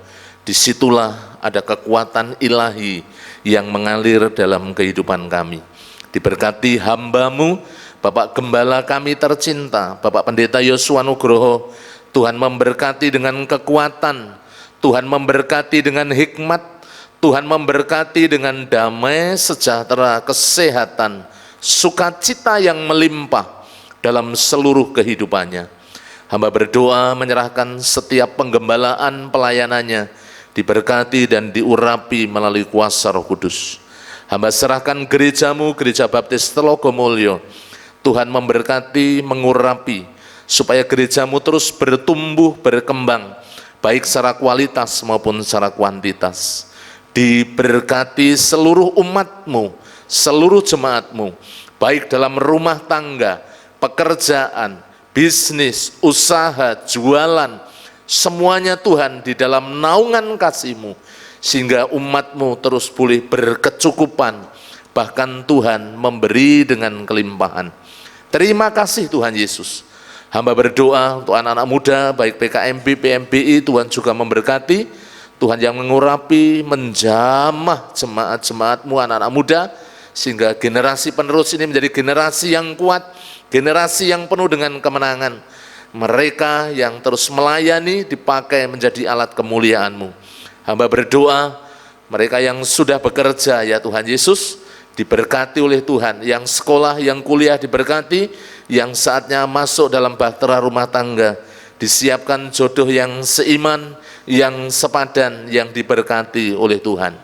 disitulah ada kekuatan ilahi yang mengalir dalam kehidupan kami. Diberkati hamba-Mu, Bapak Gembala kami tercinta, Bapak Pendeta Yosua Nugroho. Tuhan memberkati dengan kekuatan, Tuhan memberkati dengan hikmat, Tuhan memberkati dengan damai, sejahtera, kesehatan, sukacita yang melimpah dalam seluruh kehidupannya. Hamba berdoa menyerahkan setiap penggembalaan pelayanannya, diberkati dan diurapi melalui kuasa Roh Kudus. Hamba serahkan gereja-Mu, Gereja Baptis Telogomulyo. Tuhan memberkati, mengurapi, supaya gereja-Mu terus bertumbuh, berkembang, baik secara kualitas maupun secara kuantitas. Diberkati seluruh umat-Mu, seluruh jemaat-Mu, baik dalam rumah tangga, pekerjaan, bisnis, usaha, jualan, semuanya Tuhan di dalam naungan kasih-Mu, sehingga umat-Mu terus boleh berkecukupan, bahkan Tuhan memberi dengan kelimpahan. Terima kasih Tuhan Yesus. Hamba berdoa untuk anak-anak muda, baik PKMB, PMBI, Tuhan juga memberkati, Tuhan yang mengurapi, menjamah jemaat-jemaat-Mu, anak-anak muda, sehingga generasi penerus ini menjadi generasi yang kuat, generasi yang penuh dengan kemenangan. Mereka yang terus melayani dipakai menjadi alat kemuliaan-Mu. Hamba berdoa, mereka yang sudah bekerja ya Tuhan Yesus, diberkati oleh Tuhan, yang sekolah, yang kuliah diberkati, yang saatnya masuk dalam bahtera rumah tangga, disiapkan jodoh yang seiman, yang sepadan, yang diberkati oleh Tuhan.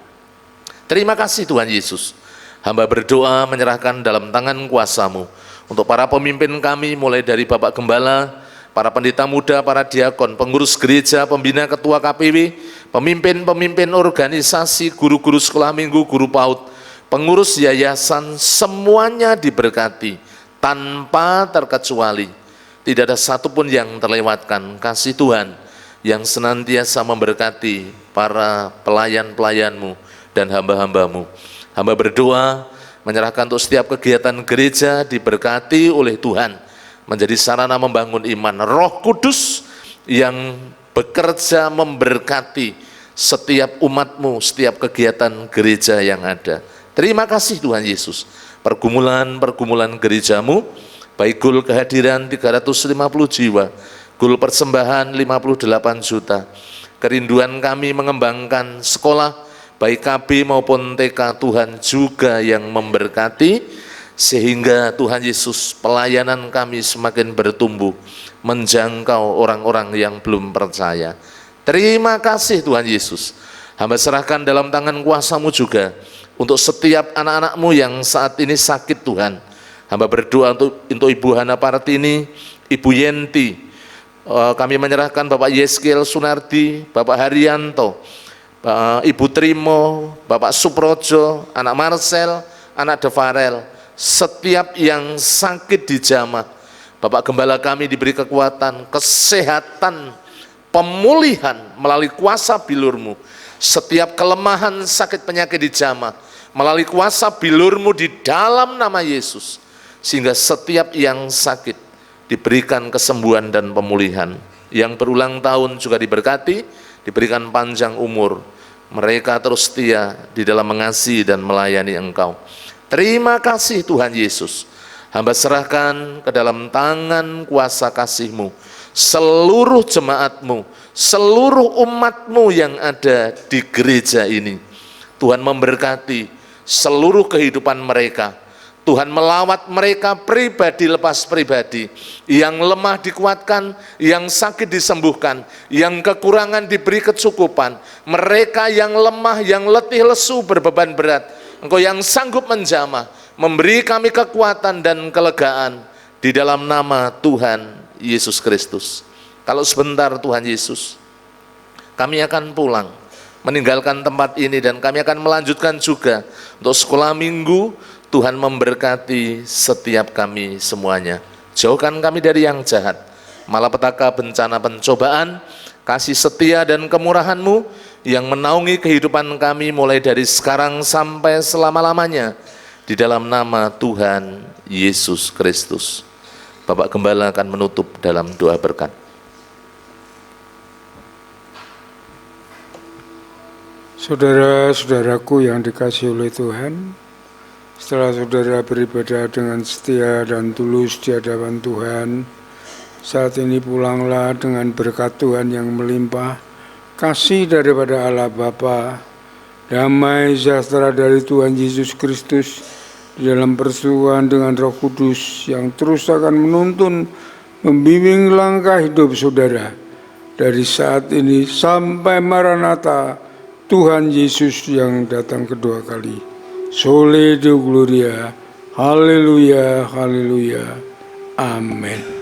Terima kasih Tuhan Yesus. Hamba berdoa menyerahkan dalam tangan kuasa-Mu untuk para pemimpin kami, mulai dari Bapak Gembala, para pendeta muda, para diakon, pengurus gereja, pembina, ketua KPW, pemimpin-pemimpin organisasi, guru-guru sekolah minggu, guru PAUD, pengurus yayasan, semuanya diberkati tanpa terkecuali. Tidak ada satupun yang terlewatkan. Kasih Tuhan yang senantiasa memberkati para pelayan-pelayan-Mu dan hamba-hamba-Mu. Hamba berdoa menyerahkan untuk setiap kegiatan gereja diberkati oleh Tuhan, menjadi sarana membangun iman. Roh Kudus yang bekerja memberkati setiap umat-Mu, setiap kegiatan gereja yang ada. Terima kasih Tuhan Yesus. Pergumulan-pergumulan gereja-Mu, baik gul kehadiran 350 jiwa, gul persembahan 58 juta, kerinduan kami mengembangkan sekolah, baik KB maupun TK, Tuhan juga yang memberkati, sehingga Tuhan Yesus pelayanan kami semakin bertumbuh, menjangkau orang-orang yang belum percaya. Terima kasih Tuhan Yesus. Hamba serahkan dalam tangan kuasa-Mu juga untuk setiap anak-anak-Mu yang saat ini sakit Tuhan. Hamba berdoa untuk Ibu Hana Partini, Ibu Yenti, kami menyerahkan Bapak Yeskel Sunardi, Bapak Haryanto, Ibu Trimo, Bapak Suprojo, anak Marcel, anak Devarel, setiap yang sakit dijamah, Bapak Gembala kami diberi kekuatan, kesehatan, pemulihan melalui kuasa bilur-Mu. Setiap kelemahan, sakit, penyakit dijamah melalui kuasa bilur-Mu di dalam nama Yesus, sehingga setiap yang sakit diberikan kesembuhan dan pemulihan. Yang berulang tahun juga diberkati, diberikan panjang umur. Mereka terus setia di dalam mengasihi dan melayani Engkau. Terima kasih Tuhan Yesus. Hamba serahkan ke dalam tangan kuasa kasih-Mu seluruh jemaat-Mu, seluruh umat-Mu yang ada di gereja ini. Tuhan memberkati seluruh kehidupan mereka. Tuhan melawat mereka pribadi lepas pribadi, yang lemah dikuatkan, yang sakit disembuhkan, yang kekurangan diberi kecukupan. Mereka yang lemah, yang letih lesu berbeban berat, Engkau yang sanggup menjamah, memberi kami kekuatan dan kelegaan di dalam nama Tuhan Yesus Kristus. Kalau sebentar Tuhan Yesus, kami akan pulang, meninggalkan tempat ini, dan kami akan melanjutkan juga untuk sekolah minggu. Tuhan memberkati setiap kami semuanya. Jauhkan kami dari yang jahat, malapetaka, bencana, pencobaan. Kasih setia dan kemurahan-Mu yang menaungi kehidupan kami mulai dari sekarang sampai selama-lamanya, di dalam nama Tuhan Yesus Kristus. Bapak Gembala akan menutup dalam doa berkat. Saudara-saudaraku yang dikasihi oleh Tuhan, setelah saudara beribadah dengan setia dan tulus di hadapan Tuhan, saat ini pulanglah dengan berkat Tuhan yang melimpah, kasih daripada Allah Bapa, damai sejahtera dari Tuhan Yesus Kristus di dalam persekutuan dengan Roh Kudus yang terus akan menuntun, membimbing langkah hidup saudara dari saat ini sampai Maranatha, Tuhan Yesus yang datang kedua kali. Sole Deo Gloria, haleluya, haleluya, amin.